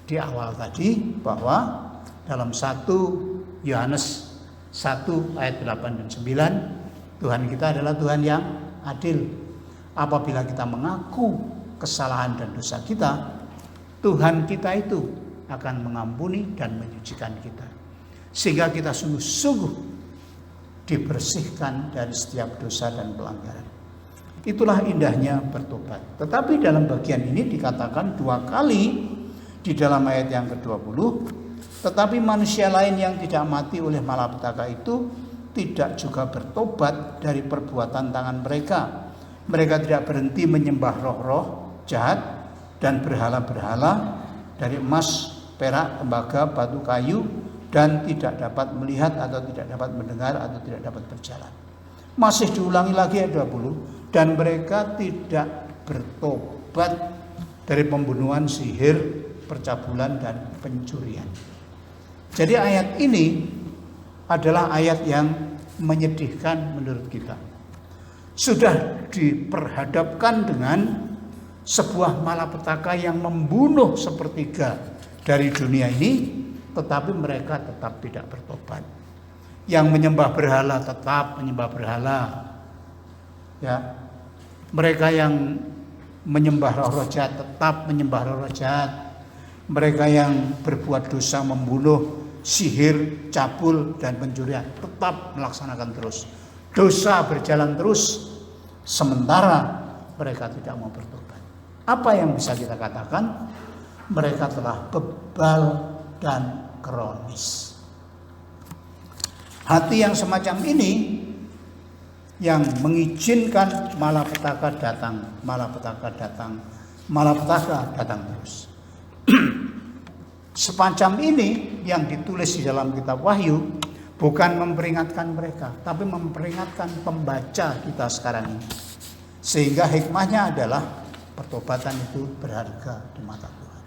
Speaker 2: di awal tadi, bahwa dalam 1 Yohanes 1 ayat 8 dan 9, Tuhan kita adalah Tuhan yang adil. Apabila kita mengaku kesalahan dan dosa kita, Tuhan kita itu akan mengampuni dan menyucikan kita, sehingga kita sungguh-sungguh dibersihkan dari setiap dosa dan pelanggaran. Itulah indahnya bertobat. Tetapi dalam bagian ini dikatakan 2 kali di dalam ayat yang ke-20, tetapi manusia lain yang tidak mati oleh malapetaka itu tidak juga bertobat dari perbuatan tangan mereka. Mereka tidak berhenti menyembah roh-roh jahat dan berhala-berhala dari emas, perak, tembaga, batu kayu, dan tidak dapat melihat atau tidak dapat mendengar atau tidak dapat berjalan. Masih diulangi lagi ayat 20, dan mereka tidak bertobat dari pembunuhan, sihir, percabulan, dan pencurian. Jadi ayat ini adalah ayat yang menyedihkan menurut kita. Sudah diperhadapkan dengan sebuah malapetaka yang membunuh sepertiga dari dunia ini, tetapi mereka tetap tidak bertobat. Yang menyembah berhala tetap menyembah berhala. Ya. Mereka yang menyembah roh-roh jahat tetap menyembah roh-roh jahat. Mereka yang berbuat dosa, membunuh, sihir, cabul, dan pencurian tetap melaksanakan terus. Dosa berjalan terus, sementara mereka tidak mau bertobat. Apa yang bisa kita katakan? Mereka telah bebal dan kronis. Hati yang semacam ini yang mengizinkan malapetaka datang malapetaka datang terus. Semacam ini yang ditulis di dalam kitab Wahyu bukan memperingatkan mereka, tapi memperingatkan pembaca kita sekarang ini. Sehingga hikmahnya adalah pertobatan itu berharga di mata Tuhan.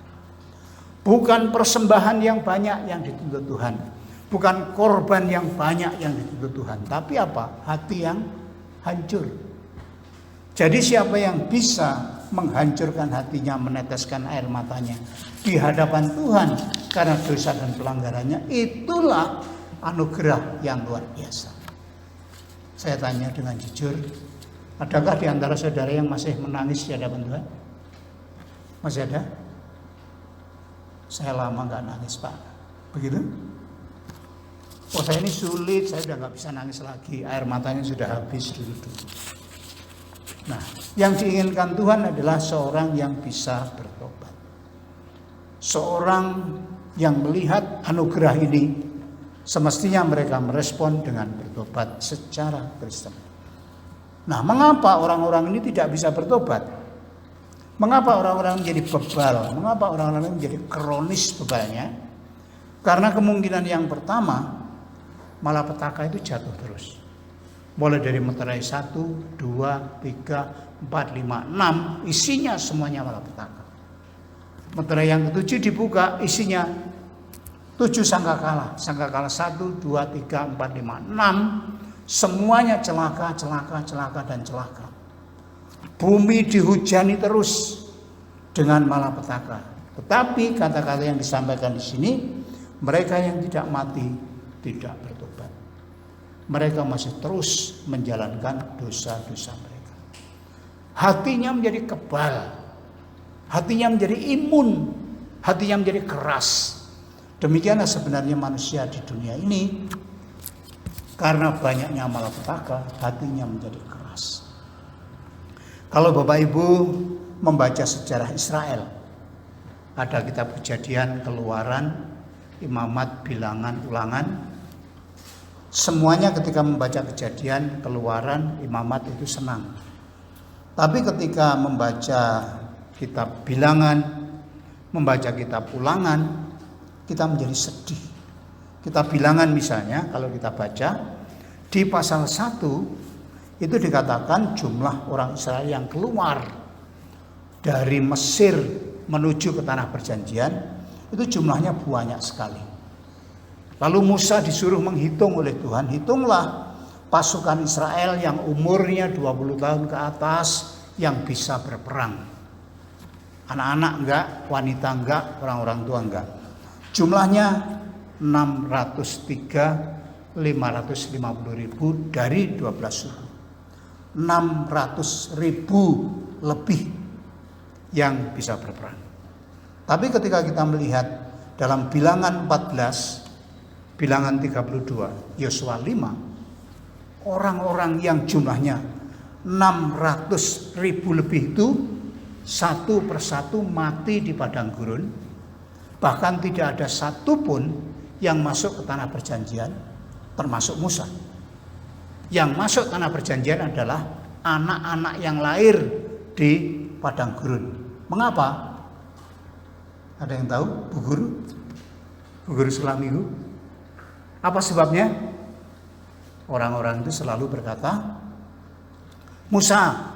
Speaker 2: Bukan persembahan yang banyak yang dituntut Tuhan, bukan korban yang banyak yang dituntut Tuhan, tapi apa? Hati yang hancur. Jadi siapa yang bisa menghancurkan hatinya, meneteskan air matanya di hadapan Tuhan karena dosa dan pelanggarannya, itulah anugerah yang luar biasa. Saya tanya dengan jujur, adakah di antara saudara yang masih menangis di hadapan Tuhan? Masih ada? Saya lama gak nangis, Pak. Begitu? Oh, saya ini sulit, saya udah gak bisa nangis lagi. Air matanya sudah habis dulu-dulu. Nah, yang diinginkan Tuhan adalah seorang yang bisa bertobat. Seorang yang melihat anugerah ini, semestinya mereka merespon dengan bertobat secara Kristen. Nah, mengapa orang-orang ini tidak bisa bertobat? Mengapa orang-orang menjadi bebal? Mengapa orang-orang menjadi kronis bebalnya? Karena kemungkinan yang pertama, malapetaka itu jatuh terus. Mulai dari meterai 1, 2, 3, 4, 5, 6, isinya semuanya malapetaka. Meterai yang ke-7 dibuka, isinya 7 sangkakala. Sangkakala 1, 2, 3, 4, 5, 6, semuanya celaka, celaka, celaka, dan celaka. Bumi dihujani terus dengan malapetaka. Tetapi kata-kata yang disampaikan di sini, mereka yang tidak mati tidak bertobat. Mereka masih terus menjalankan dosa-dosa mereka. Hatinya menjadi kebal, hatinya menjadi imun, hatinya menjadi keras. Demikianlah sebenarnya manusia di dunia ini. Karena banyaknya malapetaka, hatinya menjadi keras. Kalau Bapak Ibu membaca sejarah Israel, ada kitab Kejadian, Keluaran, Imamat, Bilangan, Ulangan. Semuanya ketika membaca Kejadian, Keluaran, Imamat itu senang. Tapi ketika membaca kitab Bilangan, membaca kitab Ulangan, kita menjadi sedih. Kitab Bilangan misalnya, kalau kita baca di pasal 1 itu dikatakan jumlah orang Israel yang keluar dari Mesir menuju ke tanah perjanjian itu jumlahnya banyak sekali. Lalu Musa disuruh menghitung oleh Tuhan, hitunglah pasukan Israel yang umurnya 20 tahun ke atas yang bisa berperang. Anak-anak enggak, wanita enggak, orang-orang tua enggak. Jumlahnya 550.000 dari 12 suku. 600.000 lebih yang bisa berperang. Tapi ketika kita melihat dalam Bilangan 14, Bilangan 32, Yosua 5, orang-orang yang jumlahnya 600.000 lebih itu satu persatu mati di padang gurun. Bahkan tidak ada satupun yang masuk ke tanah perjanjian, termasuk Musa. Yang masuk tanah perjanjian adalah anak-anak yang lahir di padang gurun. Mengapa? Ada yang tahu, Bu Guru? Bu Guru sekolah minggu? Apa sebabnya? Orang-orang itu selalu berkata, Musa,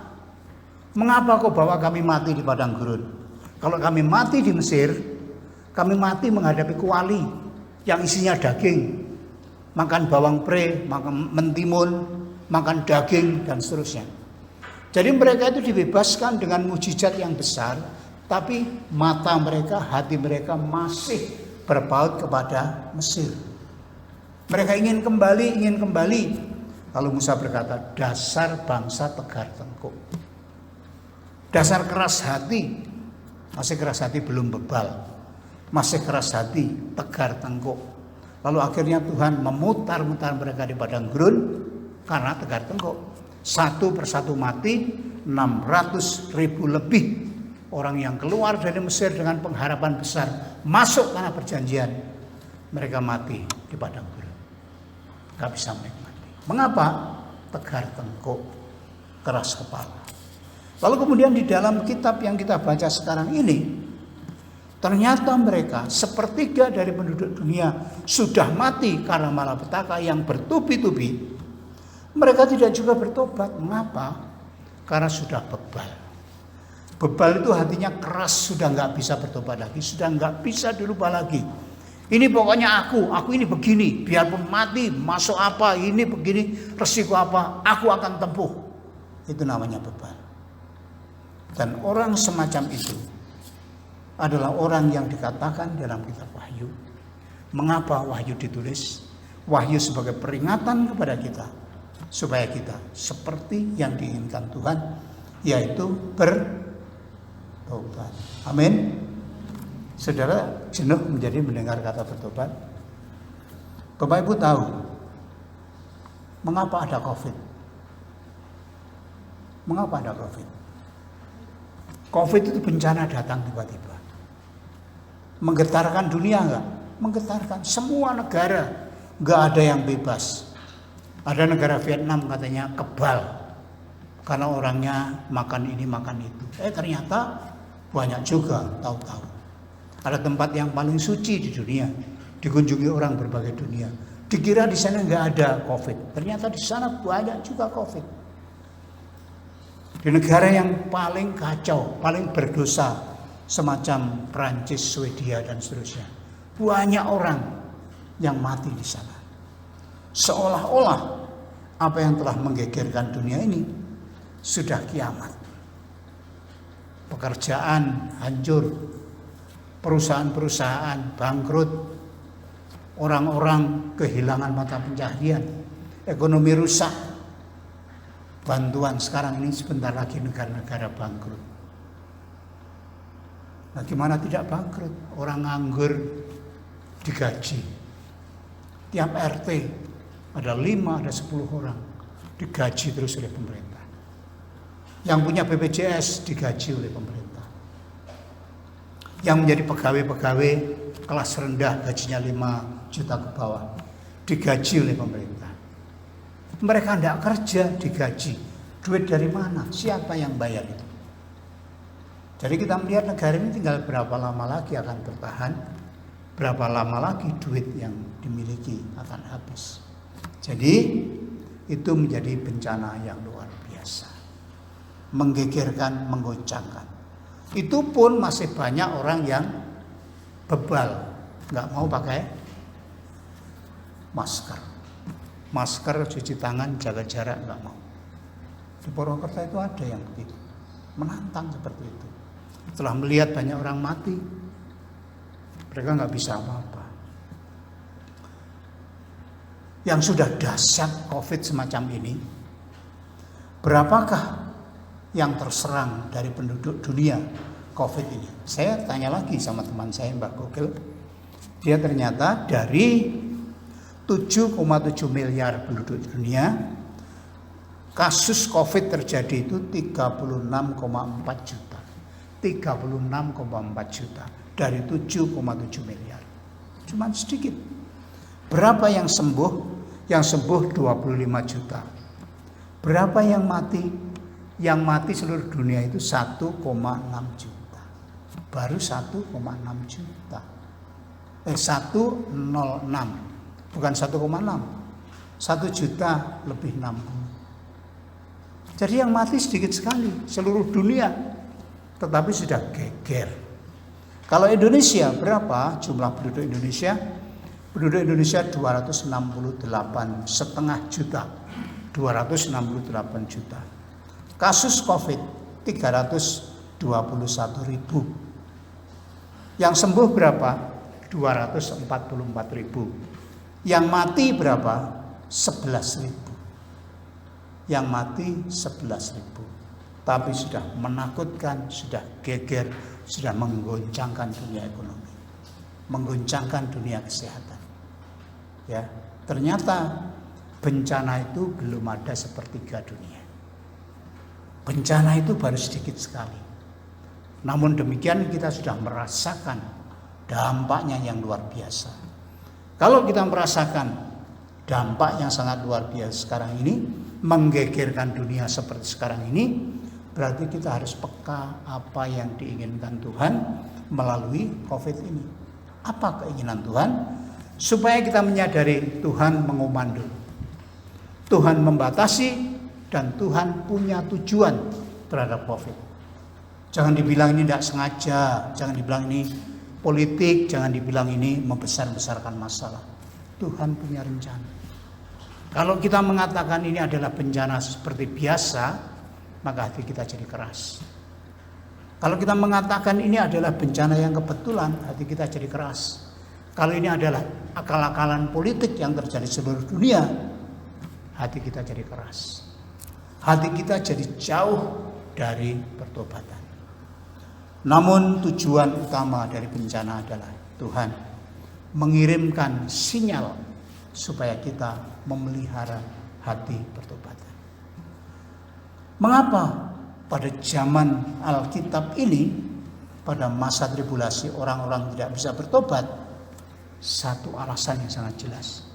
Speaker 2: mengapa kau bawa kami mati di padang gurun? Kalau kami mati di Mesir, kami mati menghadapi kuali yang isinya daging, makan bawang pre, makan mentimun, makan daging, dan seterusnya. Jadi mereka itu dibebaskan dengan mujizat yang besar, tapi mata mereka, hati mereka masih berpaut kepada Mesir. Mereka ingin kembali. Lalu Musa berkata, dasar bangsa tegar tengkuk. Dasar keras hati. Masih keras hati belum bebal. Masih keras hati, tegar tengkuk. Lalu akhirnya Tuhan memutar-mutar mereka di padang gurun karena tegar tengkuk. Satu persatu mati, 600.000 lebih orang yang keluar dari Mesir dengan pengharapan besar masuk tanah perjanjian. Mereka mati di padang gurun. Gak bisa menikmati. Mengapa? Tegar tengkuk, keras kepala. Lalu kemudian di dalam kitab yang kita baca sekarang ini, ternyata mereka sepertiga dari penduduk dunia sudah mati karena malapetaka yang bertubi-tubi. Mereka tidak juga bertobat. Mengapa? Karena sudah bebal. Bebal itu hatinya keras, sudah nggak bisa bertobat lagi, sudah nggak bisa dirubah lagi. Ini pokoknya aku ini begini, biarpun mati, masuk apa, ini begini, resiko apa, aku akan tempuh. Itu namanya bebal. Dan orang semacam itu adalah orang yang dikatakan dalam kitab Wahyu. Mengapa Wahyu ditulis? Wahyu sebagai peringatan kepada kita, supaya kita seperti yang diinginkan Tuhan, yaitu bertobat. Amin. Saudara jenuh menjadi mendengar kata bertobat? Bapak Ibu tahu mengapa ada COVID? Mengapa ada COVID? COVID itu bencana datang tiba-tiba. Menggetarkan dunia enggak? Menggetarkan semua negara. Enggak ada yang bebas. Ada negara Vietnam katanya kebal karena orangnya makan ini makan itu. Ternyata banyak juga tahu-tahu. Ada tempat yang paling suci di dunia, dikunjungi orang berbagai dunia. Dikira di sana nggak ada COVID, ternyata di sana banyak juga COVID. Di negara yang paling kacau, paling berdosa, semacam Prancis, Swedia dan seterusnya, banyak orang yang mati di sana. Seolah-olah apa yang telah menggegerkan dunia ini sudah kiamat. Pekerjaan hancur, perusahaan-perusahaan bangkrut, orang-orang kehilangan mata pencaharian, ekonomi rusak. Bantuan sekarang ini sebentar lagi negara-negara bangkrut. Nah, gimana tidak bangkrut? Orang nganggur digaji. Tiap RT ada 5, ada 10 orang digaji terus oleh pemerintah. Yang punya BPJS digaji oleh pemerintah. Yang menjadi pegawai-pegawai kelas rendah gajinya 5 juta ke bawah digaji oleh pemerintah. Mereka tidak kerja digaji. Duit dari mana? Siapa yang bayar itu? Jadi kita melihat negara ini tinggal berapa lama lagi akan bertahan, berapa lama lagi duit yang dimiliki akan habis. Jadi itu menjadi bencana yang luar biasa, menggegerkan, menggoncangkan. Itu pun masih banyak orang yang bebal, nggak mau pakai masker, cuci tangan, jaga jarak, nggak mau. Di Purwokerto itu ada yang begitu, menantang seperti itu. Setelah melihat banyak orang mati, mereka nggak bisa apa-apa. Yang sudah dahsyat COVID semacam ini, berapakah yang terserang dari penduduk dunia COVID ini? Saya tanya lagi sama teman saya Mbak Gokil. Dia ternyata dari 7,7 miliar penduduk dunia, kasus COVID terjadi itu 36,4 juta. 36,4 juta dari 7,7 miliar. Cuma sedikit. Berapa yang sembuh? Yang sembuh 25 juta. Berapa yang mati? Yang mati seluruh dunia itu 1,6 juta. Baru 1,6 juta. 106. Bukan 1,6. 1 juta lebih 60. Jadi yang mati sedikit sekali seluruh dunia. Tetapi sudah geger. Kalau Indonesia berapa jumlah penduduk Indonesia? Penduduk Indonesia 268,5 juta. 268 juta. Kasus COVID 321.000. Yang sembuh berapa? 244.000. Yang mati berapa? 11.000. Yang mati 11.000. Tapi sudah menakutkan, sudah geger, sudah menggoncangkan dunia ekonomi, menggoncangkan dunia kesehatan. Ya, ternyata bencana itu belum ada sepertiga dunia. Bencana itu baru sedikit sekali. Namun demikian kita sudah merasakan dampaknya yang luar biasa. Kalau kita merasakan dampak yang sangat luar biasa sekarang ini, menggegerkan dunia seperti sekarang ini, Berarti kita harus peka apa yang diinginkan Tuhan melalui COVID ini. Apa keinginan Tuhan? Supaya kita menyadari Tuhan mengomando, Tuhan membatasi, dan Tuhan punya tujuan terhadap COVID. Jangan dibilang ini tidak sengaja, jangan dibilang ini politik, jangan dibilang ini membesar-besarkan masalah. Tuhan punya rencana. Kalau kita mengatakan ini adalah bencana seperti biasa, maka hati kita jadi keras. Kalau kita mengatakan ini adalah bencana yang kebetulan, hati kita jadi keras. Kalau ini adalah akal-akalan politik yang terjadi di seluruh dunia, hati kita jadi keras. Hati kita jadi jauh dari pertobatan. Namun tujuan utama dari bencana adalah Tuhan mengirimkan sinyal supaya kita memelihara hati pertobatan. Mengapa pada zaman Alkitab ini, pada masa tribulasi orang-orang tidak bisa bertobat? Satu alasan yang sangat jelas.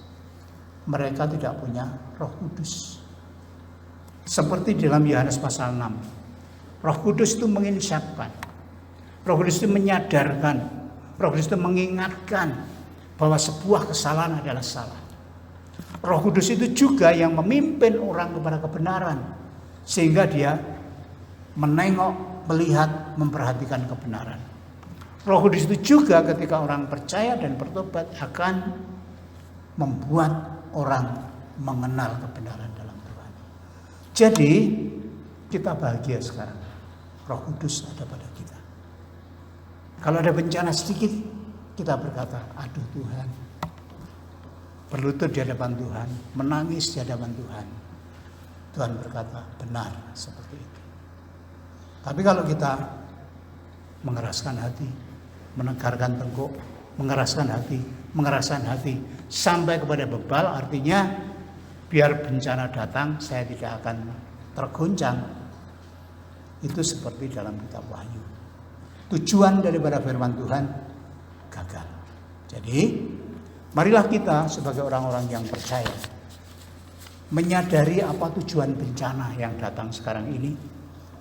Speaker 2: Mereka tidak punya Roh Kudus. Seperti dalam Yohanes pasal 6. Roh Kudus itu menginsapkan. Roh Kudus itu menyadarkan. Roh Kudus itu mengingatkan bahwa sebuah kesalahan adalah salah. Roh Kudus itu juga yang memimpin orang kepada kebenaran. Sehingga dia menengok, melihat, memperhatikan kebenaran. Roh Kudus itu juga ketika orang percaya dan bertobat akan membuat orang mengenal kebenaran dalam Tuhan. Jadi kita bahagia sekarang. Roh Kudus ada pada kita. Kalau ada bencana sedikit, kita berkata, aduh Tuhan. Berlutut di hadapan Tuhan, menangis di hadapan Tuhan. Tuhan berkata, benar seperti itu. Tapi kalau kita mengeraskan hati, menegarkan tengkuk, mengeraskan hati, sampai kepada bebal, artinya biar bencana datang, saya tidak akan tergoncang. Itu seperti dalam kitab Wahyu. Tujuan daripada firman Tuhan gagal. Jadi, marilah kita sebagai orang-orang yang percaya menyadari apa tujuan bencana yang datang sekarang ini.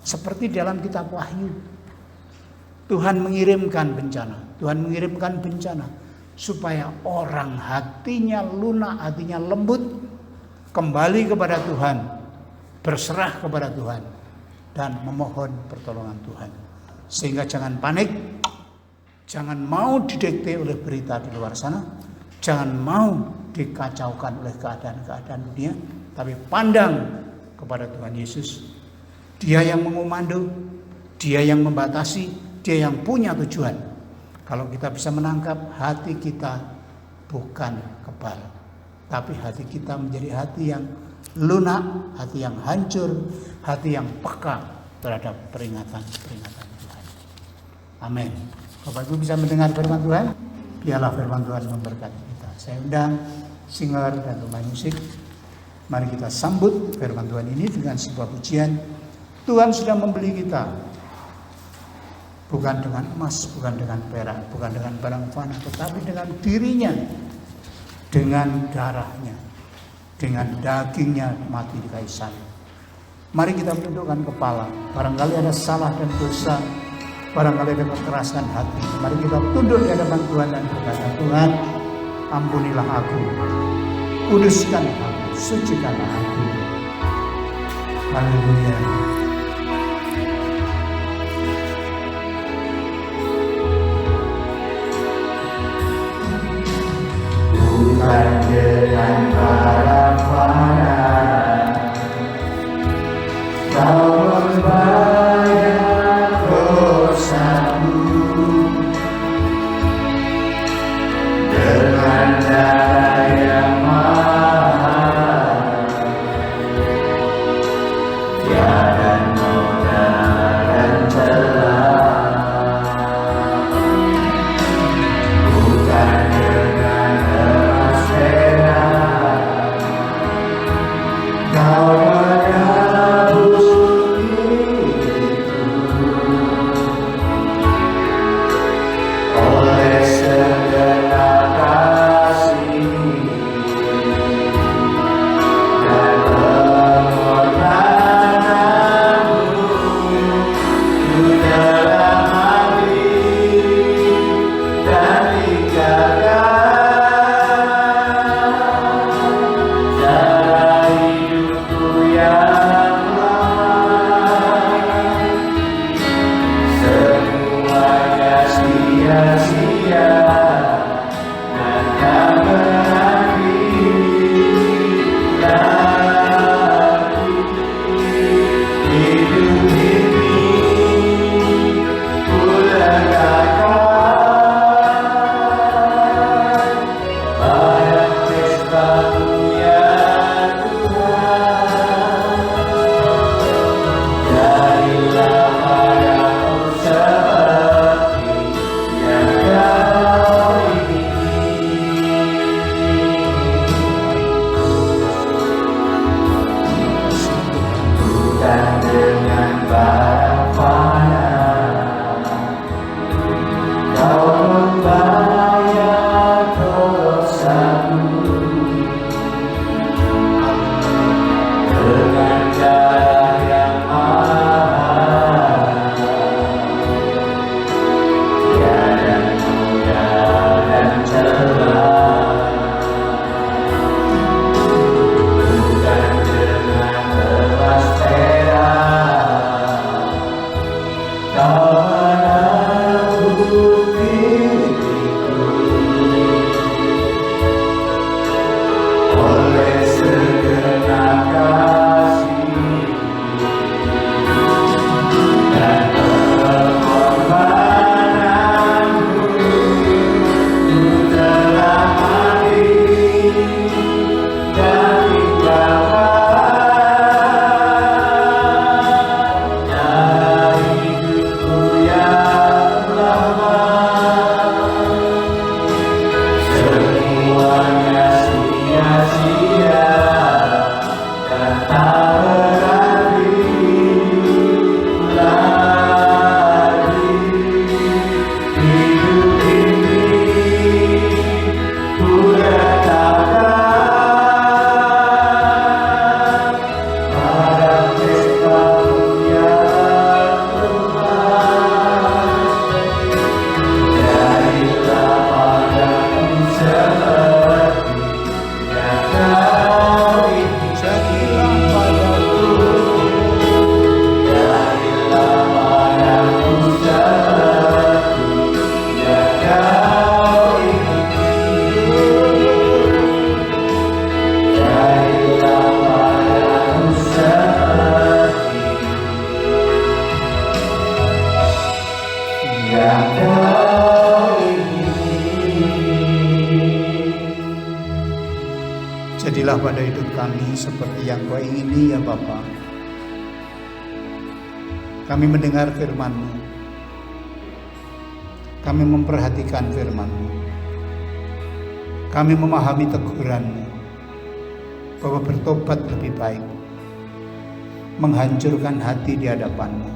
Speaker 2: Seperti dalam kitab Wahyu, Tuhan mengirimkan bencana supaya orang hatinya lunak, hatinya lembut, kembali kepada Tuhan, berserah kepada Tuhan, dan memohon pertolongan Tuhan. Sehingga jangan panik, jangan mau didikte oleh berita di luar sana, jangan mau dikacaukan oleh keadaan-keadaan dunia, tapi pandang kepada Tuhan Yesus. Dia yang mengomando, Dia yang membatasi, Dia yang punya tujuan. Kalau kita bisa menangkap, hati kita bukan kebal, tapi hati kita menjadi hati yang lunak, hati yang hancur, hati yang peka terhadap peringatan-peringatan Tuhan. Amin. Bapak Ibu bisa mendengar firman Tuhan? Biarlah firman Tuhan memberkati kita. Saya undang singer dan pemain musik. Mari kita sambut firman Tuhan ini dengan sebuah pujian. Tuhan sudah membeli kita, bukan dengan emas, bukan dengan perak, bukan dengan barang fana, tetapi dengan dirinya, dengan darahnya, dengan dagingnya mati di kayu salib. Mari kita menundukkan kepala. Barangkali ada salah dan dosa, barangkali ada kekerasan hati. Mari kita tunduk di hadapan Tuhan dan berkata, Tuhan, ampunilah aku, kuduskan aku, sucikanlah aku. Haleluya. Bukan dengan barang fana, Kau membayar dosamu dengan darah yang mahal, tiada noda dan celah. Bukan dengan emas perak, Jadilah pada hidup kami seperti yang Kau ingini ya Bapa. Kami mendengar firman-Mu, kami memperhatikan firman-Mu, kami memahami teguran-Mu bahwa bertobat lebih baik, menghancurkan hati di hadapan-Mu,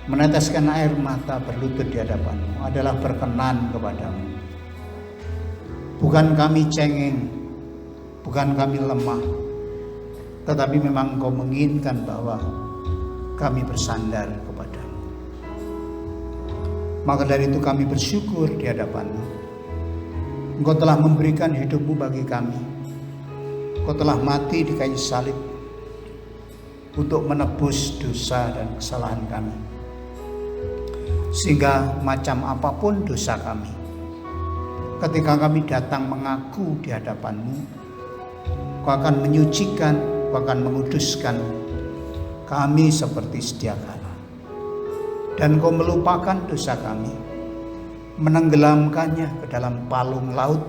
Speaker 2: meneteskan air mata berlutut di hadapan-Mu adalah berkenan kepadamu. Bukan kami cengeng, bukan kami lemah, tetapi memang Kau menginginkan bahwa kami bersandar kepadamu. Maka dari itu kami bersyukur di hadapan-Mu. Engkau telah memberikan hidup-Mu bagi kami. Kau telah mati di kayu salib untuk menebus dosa dan kesalahan kami. Sehingga macam apapun dosa kami, ketika kami datang mengaku di hadapan-Mu, Kau akan menyucikan, Kau akan menguduskan kami seperti sedia kala. Dan Kau melupakan dosa kami, menenggelamkannya ke dalam palung laut,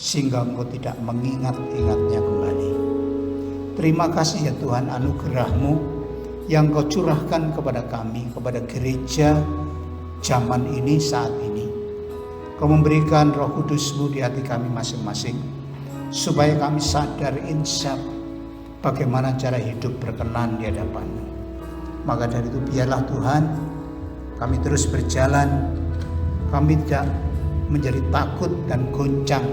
Speaker 2: sehingga Engkau tidak mengingat-ingatnya kembali. Terima kasih ya Tuhan, anugerah-Mu yang Kau curahkan kepada kami, kepada gereja zaman ini, saat ini. Kau memberikan Roh Kudus-Mu di hati kami masing-masing, supaya kami sadar insyaf bagaimana cara hidup berkenan di hadapan-Mu. Maka dari itu biarlah Tuhan, kami terus berjalan, kami tidak menjadi takut dan goncang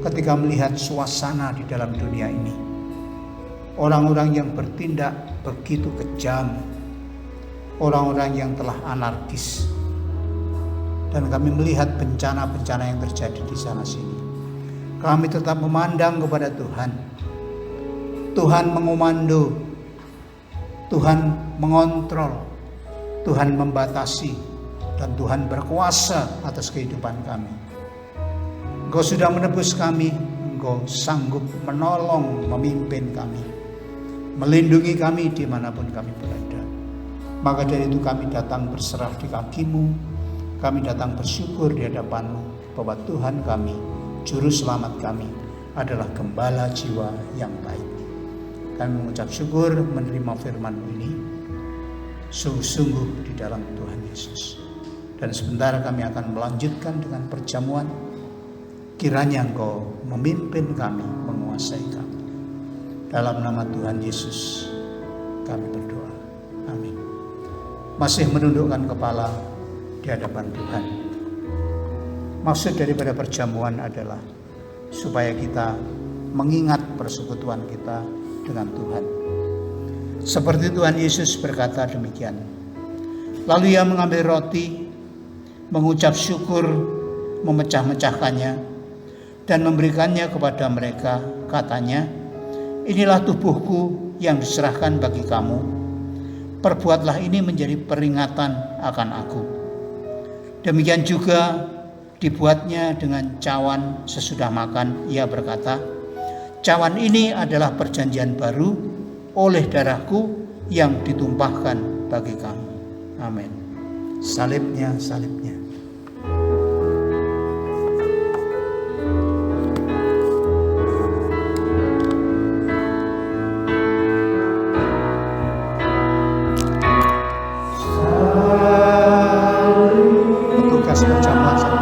Speaker 2: ketika melihat suasana di dalam dunia ini. Orang-orang yang bertindak begitu kejam, orang-orang yang telah anarkis, dan kami melihat bencana-bencana yang terjadi di sana sini. Kami tetap memandang kepada Tuhan. Tuhan mengomando, Tuhan mengontrol, Tuhan membatasi, dan Tuhan berkuasa atas kehidupan kami. Engkau sudah menebus kami, Engkau sanggup menolong, memimpin kami, melindungi kami dimanapun kami berada. Maka dari itu kami datang berserah di kaki-Mu, kami datang bersyukur di hadapan-Mu bahwa Tuhan kami, Juru Selamat kami, adalah gembala jiwa yang baik. Kami mengucap syukur menerima firman-Mu ini sungguh-sungguh di dalam Tuhan Yesus. Dan sebentar kami akan melanjutkan dengan perjamuan. Kiranya Engkau memimpin kami, menguasai kami. Dalam nama Tuhan Yesus kami berdoa. Amin. Masih menundukkan kepala di hadapan Tuhan. Maksud daripada perjamuan adalah supaya kita mengingat persekutuan kita dengan Tuhan. Seperti Tuhan Yesus berkata demikian. Lalu Ia mengambil roti, mengucap syukur, memecah-mecahkannya, dan memberikannya kepada mereka. Katanya, inilah tubuhku yang diserahkan bagi kamu. Perbuatlah ini menjadi peringatan akan aku. Demikian juga dibuatnya dengan cawan sesudah makan. Ia berkata, cawan ini adalah perjanjian baru oleh darahku yang ditumpahkan bagi kamu. Amin. Salibnya, salibnya. Petugas perjamuan sedang.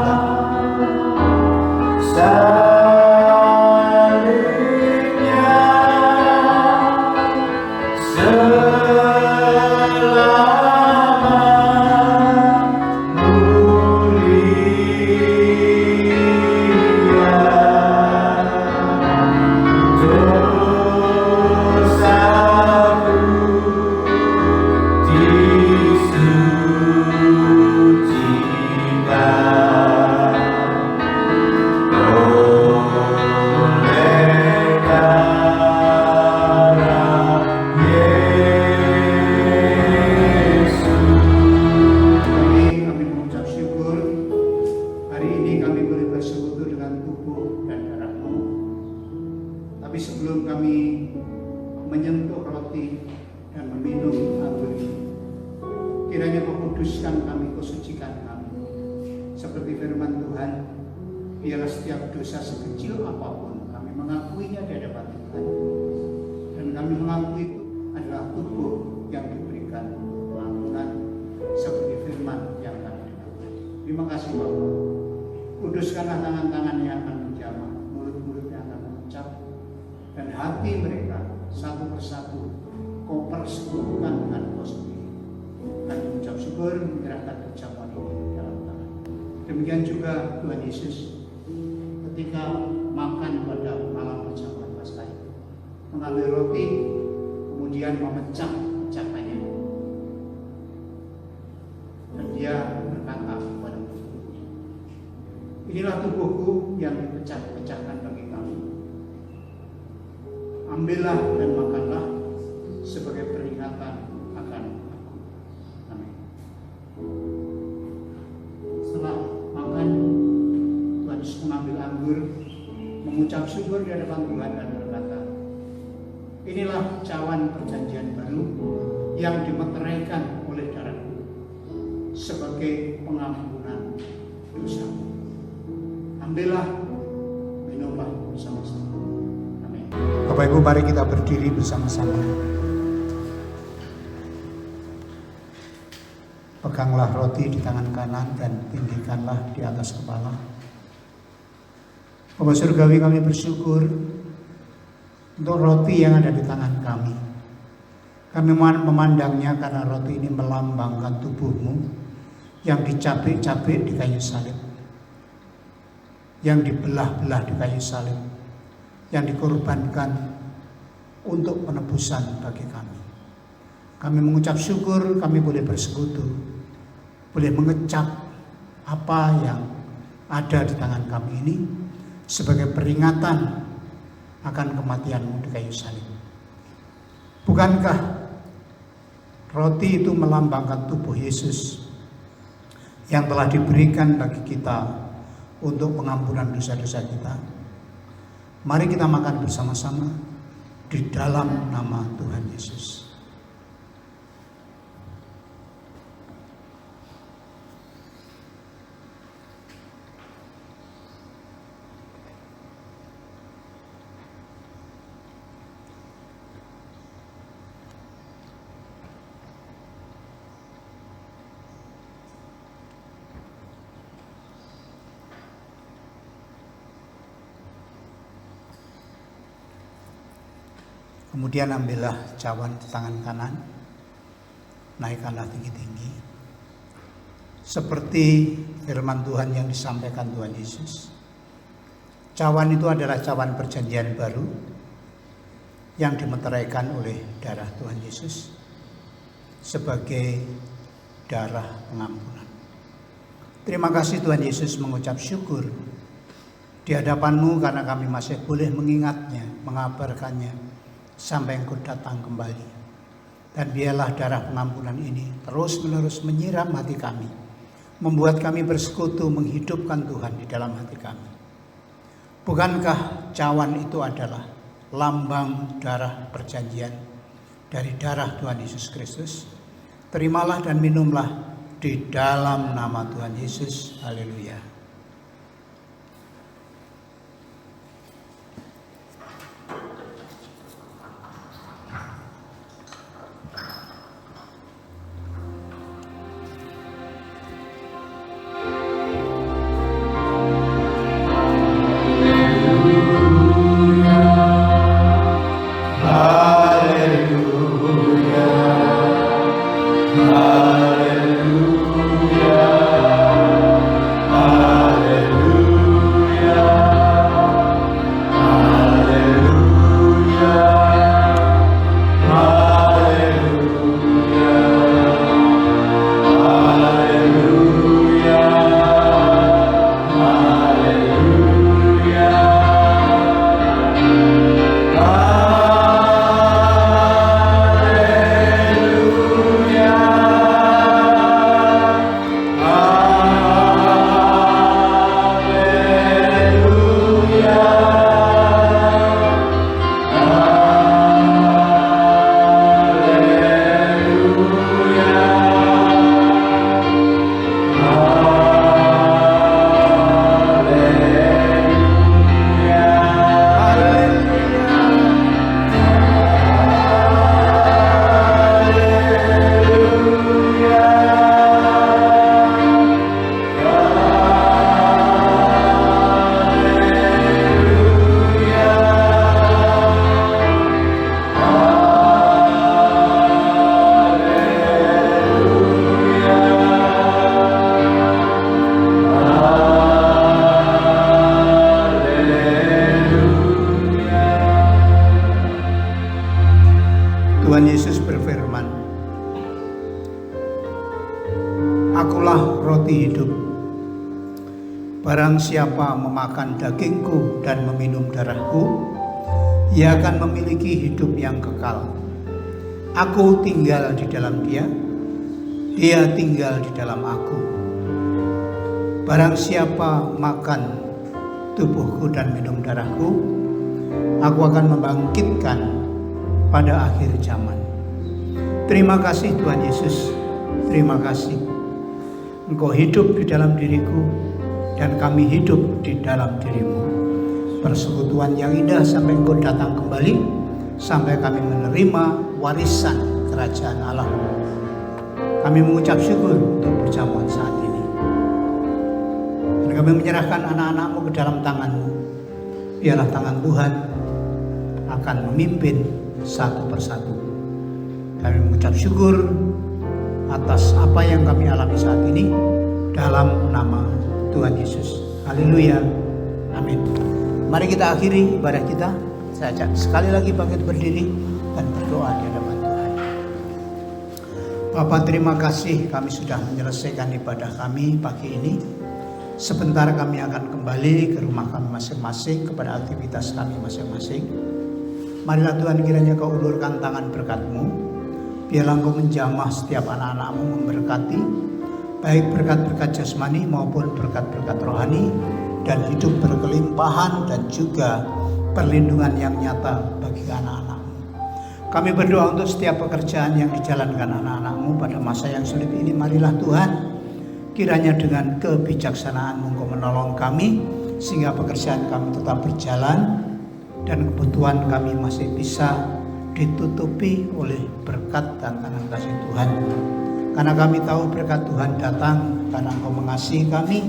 Speaker 2: menyentuh roti dan meminum anggur ini. Kiranya Kau kuduskan kami, Kau sucikan kami. Seperti firman Tuhan, biarlah setiap dosa sekecil apapun kami mengakuinya di hadapan Tuhan. Dan kami mengakui itu adalah tubuh yang diberikan untuk pengampunan seperti firman yang kami dengarkan. Terima kasih Bapak. Kuduskanlah tangan-tangan yang akan menjamah, mulut-mulut yang akan mengucap, dan hati mereka satu persatu Kau persekutukan dengan Kau sendiri. Dan mengucap syukur menyerahkan ucapan ini dalam tangan. Demikian juga Tuhan Yesus ketika makan pada malam perjamuan Paskah itu, mengambil roti, kemudian memecah-mecahkannya. Dan dia berkata kepada murid-muridnya, inilah tubuhku yang dipecah-pecahkan bagi kamu. Ambillah dan makanlah sebagai peringatan akan aku. Amin. Setelah makan, Tuhan Yesus mengambil anggur, mengucap syukur di hadapan Tuhan dan berkata, inilah cawan perjanjian baru yang dimeteraikan oleh darahku sebagai pengampunan dosa. Ambillah, minumlah bersama-sama. Amin. Bapak Ibu, mari kita berdiri bersama-sama. Peganglah roti di tangan kanan dan tinggikanlah di atas kepala. Bapa Surgawi, kami bersyukur untuk roti yang ada di tangan kami. Kami memandangnya karena roti ini melambangkan tubuh-Mu yang dicabik-cabik di kayu salib, yang dibelah-belah di kayu salib, yang dikorbankan untuk penebusan bagi kami. Kami mengucap syukur kami boleh bersekutu, boleh mengecap apa yang ada di tangan kami ini sebagai peringatan akan kematian-Mu di kayu salib. Bukankah roti itu melambangkan tubuh Yesus yang telah diberikan bagi kita untuk pengampunan dosa-dosa kita? Mari kita makan bersama-sama di dalam nama Tuhan Yesus. Kemudian ambillah cawan di tangan kanan, naikkanlah tinggi-tinggi. Seperti firman Tuhan yang disampaikan Tuhan Yesus. Cawan itu adalah cawan perjanjian baru yang dimeteraikan oleh darah Tuhan Yesus sebagai darah pengampunan. Terima kasih Tuhan Yesus, mengucap syukur di hadapan-Mu karena kami masih boleh mengingatnya, mengabarkannya sampai Engkau datang kembali. Dan biarlah darah pengampunan ini terus-menerus menyiram hati kami, membuat kami bersekutu menghidupkan Tuhan di dalam hati kami. Bukankah cawan itu adalah lambang darah perjanjian dari darah Tuhan Yesus Kristus? Terimalah dan minumlah di dalam nama Tuhan Yesus. Haleluya.
Speaker 3: Hallelujah. Tuhan Yesus berfirman, "Akulah roti hidup. Barang siapa memakan dagingku dan meminum darahku, ia akan memiliki hidup yang kekal. Aku tinggal di dalam dia, dia tinggal di dalam aku. Barang siapa makan tubuhku dan minum darahku, aku akan membangkitkan pada akhir zaman." Terima kasih Tuhan Yesus, terima kasih. Engkau hidup di dalam diriku dan kami hidup di dalam dirimu. Persekutuan yang indah sampai Engkau datang kembali, sampai kami menerima warisan kerajaan Allah. Kami mengucap syukur untuk perjamuan saat ini. Dan kami menyerahkan anak-anak-Mu ke dalam tangan-Mu. Biarlah tangan Tuhan akan memimpin satu persatu. Kami mengucap syukur atas apa yang kami alami saat ini dalam nama Tuhan Yesus. Haleluya. Amin. Mari kita akhiri ibadah kita. Saya ajak sekali lagi bangkit berdiri dan berdoa di hadapan Tuhan. Bapa, terima kasih kami sudah menyelesaikan ibadah kami pagi ini. Sebentar kami akan kembali ke rumah kami masing-masing, kepada aktivitas kami masing-masing. Marilah Tuhan, kiranya Kau ulurkan tangan berkat-Mu. Biarlah Engkau menjamah setiap anak-anak-Mu, memberkati baik berkat-berkat jasmani maupun berkat-berkat rohani, dan hidup berkelimpahan dan juga perlindungan yang nyata bagi anak-anak-Mu. Kami berdoa untuk setiap pekerjaan yang dijalankan anak-anak-Mu pada masa yang sulit ini. Marilah Tuhan, kiranya dengan kebijaksanaan-Mu Engkau menolong kami, sehingga pekerjaan kami tetap berjalan dan kebutuhan kami masih bisa ditutupi oleh berkat dan tangan kasih Tuhan. Karena kami tahu berkat Tuhan datang karena Engkau mengasihi kami.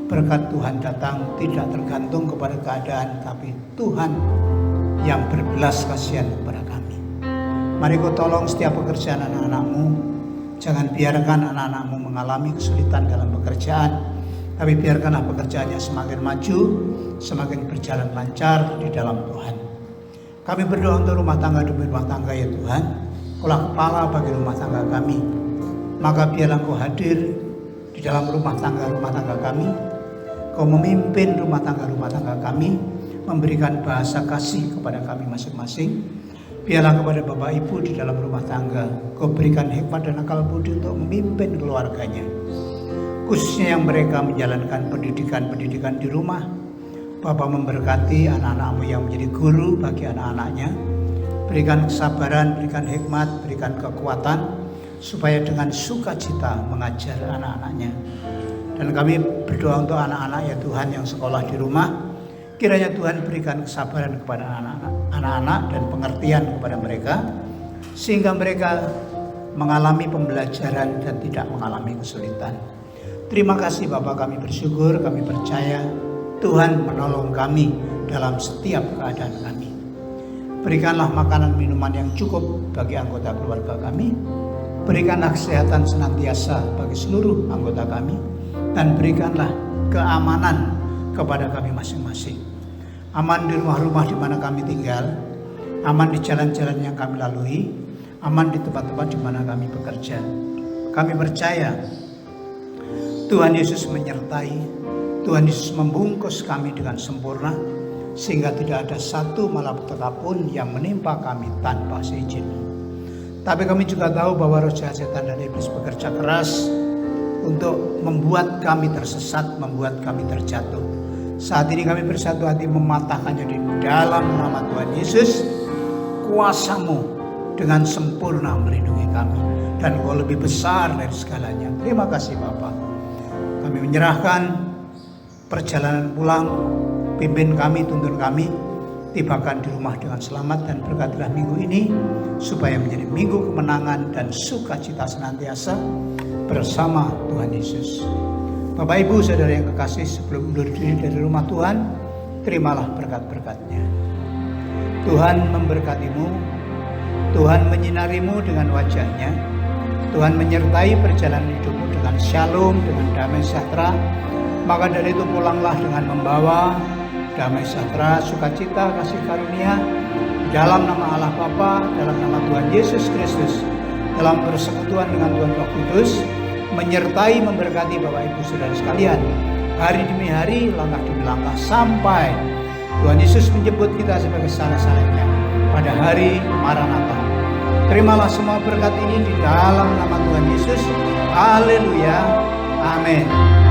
Speaker 3: Berkat Tuhan datang tidak tergantung kepada keadaan, tapi Tuhan yang berbelas kasihan kepada kami. Mari Kau tolong setiap pekerjaan anak-anak-Mu. Jangan biarkan anak-anak-Mu mengalami kesulitan dalam pekerjaan, tapi biarkanlah pekerjaannya semakin maju, semakin berjalan lancar di dalam Tuhan. Kami berdoa untuk rumah tangga demi rumah tangga, ya Tuhan. Kaulah kepala bagi rumah tangga kami. Maka biarlah Engkau hadir di dalam rumah tangga kami. Kau memimpin rumah tangga kami, memberikan bahasa kasih kepada kami masing-masing. Biarlah kepada Bapak Ibu di dalam rumah tangga, Kau berikan hikmat dan akal budi untuk memimpin keluarganya. Khususnya yang mereka menjalankan pendidikan di rumah. Bapak memberkati anak-anak-Mu yang menjadi guru bagi anak-anaknya. Berikan kesabaran, berikan hikmat, berikan kekuatan, supaya dengan sukacita mengajar anak-anaknya. Dan kami berdoa untuk anak-anak, ya Tuhan, yang sekolah di rumah. Kiranya Tuhan berikan kesabaran kepada anak-anak dan pengertian kepada mereka, sehingga mereka mengalami pembelajaran dan tidak mengalami kesulitan. Terima kasih Bapak, kami bersyukur, kami percaya Tuhan menolong kami dalam setiap keadaan kami. Berikanlah makanan minuman yang cukup bagi anggota keluarga kami. Berikanlah kesehatan senantiasa bagi seluruh anggota kami. Dan berikanlah keamanan kepada kami masing-masing. Aman di rumah-rumah di mana kami tinggal, aman di jalan-jalan yang kami lalui, aman di tempat-tempat di mana kami bekerja. Kami percaya Tuhan Yesus menyertai, Tuhan Yesus membungkus kami dengan sempurna, sehingga tidak ada satu malapetaka pun yang menimpa kami tanpa seizin-Mu. Tapi kami juga tahu bahwa roh jahat setan dan iblis bekerja keras untuk membuat kami tersesat, membuat kami terjatuh. Saat ini kami bersatu hati mematahkannya di dalam nama Tuhan Yesus. Kuasa-Mu dengan sempurna melindungi kami, dan Kau lebih besar dari segalanya. Terima kasih Bapa. Kami menyerahkan perjalanan pulang, pimpin kami, tuntun kami, tibakan di rumah dengan selamat, dan berkatilah minggu ini supaya menjadi minggu kemenangan dan sukacita senantiasa bersama Tuhan Yesus. Bapak Ibu saudara yang kekasih, sebelum undur diri dari rumah Tuhan, terimalah berkat-berkat-Nya. Tuhan memberkati-Mu, Tuhan menyinari-Mu dengan wajah-Nya, Tuhan menyertai perjalanan hidupmu dengan shalom, dengan damai sejahtera. Maka dari itu pulanglah dengan membawa damai sejahtera, sukacita, kasih karunia dalam nama Allah Bapa, dalam nama Tuhan Yesus Kristus, dalam persekutuan dengan Tuhan Roh Kudus, menyertai memberkati Bapak Ibu Saudara sekalian, hari demi hari, langkah demi langkah, sampai Tuhan Yesus menjemput kita sebagai salah-salahnya pada hari Maranatha. Terimalah semua berkat ini di dalam nama Tuhan Yesus. Haleluya. Amin.